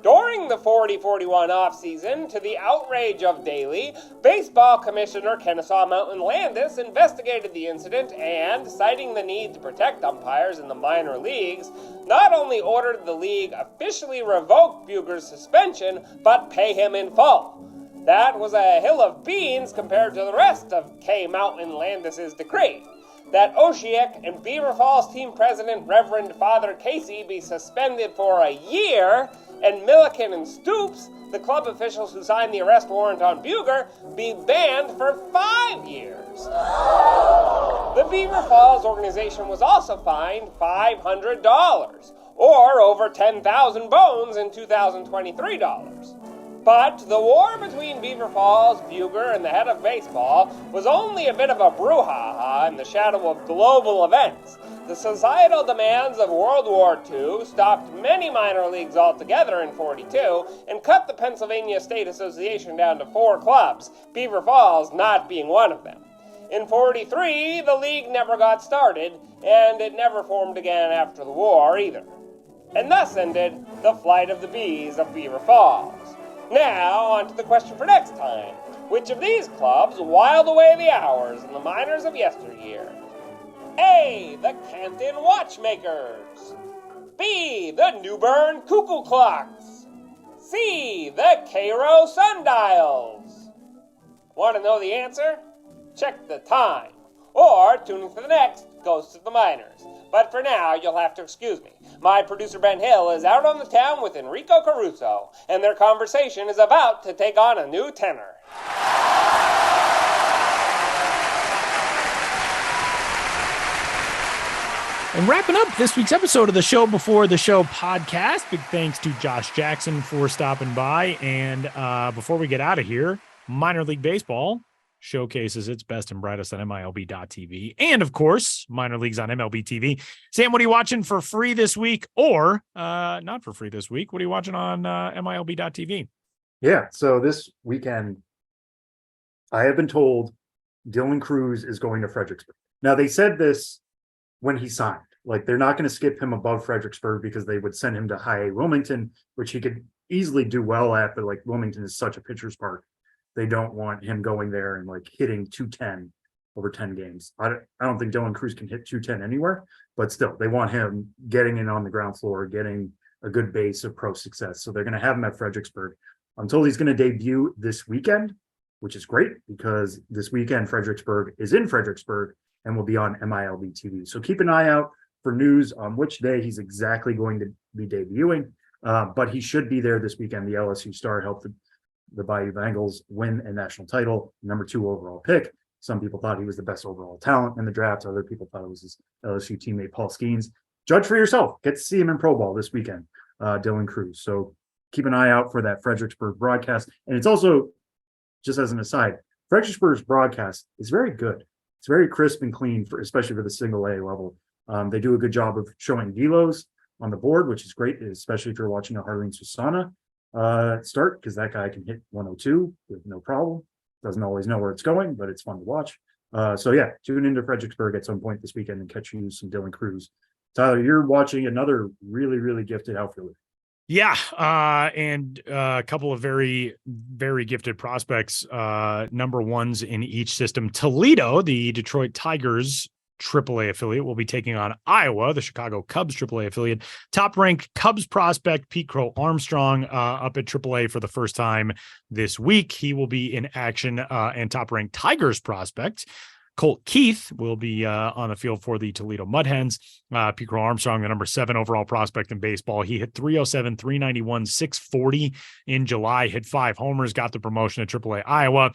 During the 40-41 offseason, to the outrage of Daly, Baseball Commissioner Kennesaw Mountain Landis investigated the incident and, citing the need to protect umpires in the minor leagues, not only ordered the league officially revoke Buger's suspension, but pay him in full. That was a hill of beans compared to the rest of K. Mountain Landis's decree. That Oshiek and Beaver Falls team president Reverend Father Casey be suspended for a year, and Milliken and Stoops, the club officials who signed the arrest warrant on Buger, be banned for 5 years. The Beaver Falls organization was also fined $500, or over 10,000 bones in 2023 dollars. But the war between Beaver Falls, Buger, and the head of baseball was only a bit of a brouhaha in the shadow of global events. The societal demands of World War II stopped many minor leagues altogether in 42 and cut the Pennsylvania State Association down to 4 clubs, Beaver Falls not being one of them. In 43, the league never got started, and it never formed again after the war either. And thus ended the flight of the Bees of Beaver Falls. Now, on to the question for next time. Which of these clubs whiled away the hours in the minors of yesteryear? A. The Canton Watchmakers. B, the New Bern Cuckoo Clocks. C, the Cairo Sundials. Want to know the answer? Check the time. Or tune in for the next Ghosts of the Miners. But for now, you'll have to excuse me. My producer Ben Hill is out on the town with Enrico Caruso, and their conversation is about to take on a new tenor. And wrapping up this week's episode of the Show Before the Show podcast, big thanks to Josh Jackson for stopping by. And before we get out of here, Minor League Baseball showcases its best and brightest on MILB.TV. And of course, minor leagues on MLB TV. Sam, what are you watching for free this week or not for free this week? What are you watching on MILB.TV? Yeah, so this weekend, I have been told Dylan Cruz is going to Fredericksburg. Now, they said this when he signed. Like, they're not going to skip him above Fredericksburg because they would send him to high A Wilmington, which he could easily do well at, but like Wilmington is such a pitcher's park. They don't want him going there and like hitting 210 over 10 games. I don't think Dylan Cruz can hit 210 anywhere, but still, they want him getting in on the ground floor, getting a good base of pro success. So they're going to have him at Fredericksburg. I'm told he's going to debut this weekend, which is great because this weekend Fredericksburg is in Fredericksburg and will be on MILB TV. So keep an eye out for news on which day he's exactly going to be debuting. But he should be there this weekend. The LSU star helped the Bayou Bengals win a national title, number 2 overall pick. Some people thought he was the best overall talent in the draft. Other people thought it was his LSU teammate, Paul Skeens. Judge for yourself. Get to see him in Pro Ball this weekend, Dylan Cruz. So keep an eye out for that Fredericksburg broadcast. And it's also, just as an aside, Fredericksburg's broadcast is very good. It's very crisp and clean, especially for the single A level. They do a good job of showing velos on the board, which is great, especially if you're watching a Harleen Susana start, because that guy can hit 102 with no problem. Doesn't always know where it's going, but it's fun to watch. So yeah, tune into Fredericksburg at some point this weekend and catch you some Dylan Cruz. Tyler, you're watching another really, really gifted outfielder. Yeah, and a couple of very, very gifted prospects, number ones in each system. Toledo, the Detroit Tigers AAA affiliate, will be taking on Iowa, the Chicago Cubs AAA affiliate. Top-ranked Cubs prospect Pete Crow Armstrong up at AAA for the first time this week. He will be in action, and top-ranked Tigers prospect Colt Keith will be on the field for the Toledo Mud Hens. Pete Crow Armstrong, the number 7 overall prospect in baseball. He hit 307, 391, 640 in July, hit 5 homers, got the promotion to AAA Iowa.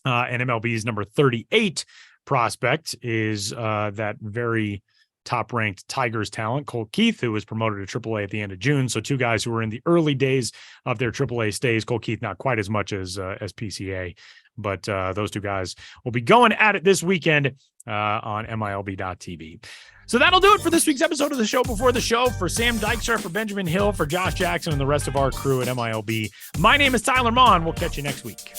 And MLB's number 38 prospect is that very top-ranked Tigers talent, Colt Keith, who was promoted to AAA at the end of June. So 2 guys who were in the early days of their AAA stays. Colt Keith not quite as much as PCA, but those 2 guys will be going at it this weekend on MILB.TV. So that'll do it for this week's episode of the Show Before the Show. For Sam Dykstra, for Benjamin Hill, for Josh Jackson, and the rest of our crew at MILB, my name is Tyler Maughan. We'll catch you next week.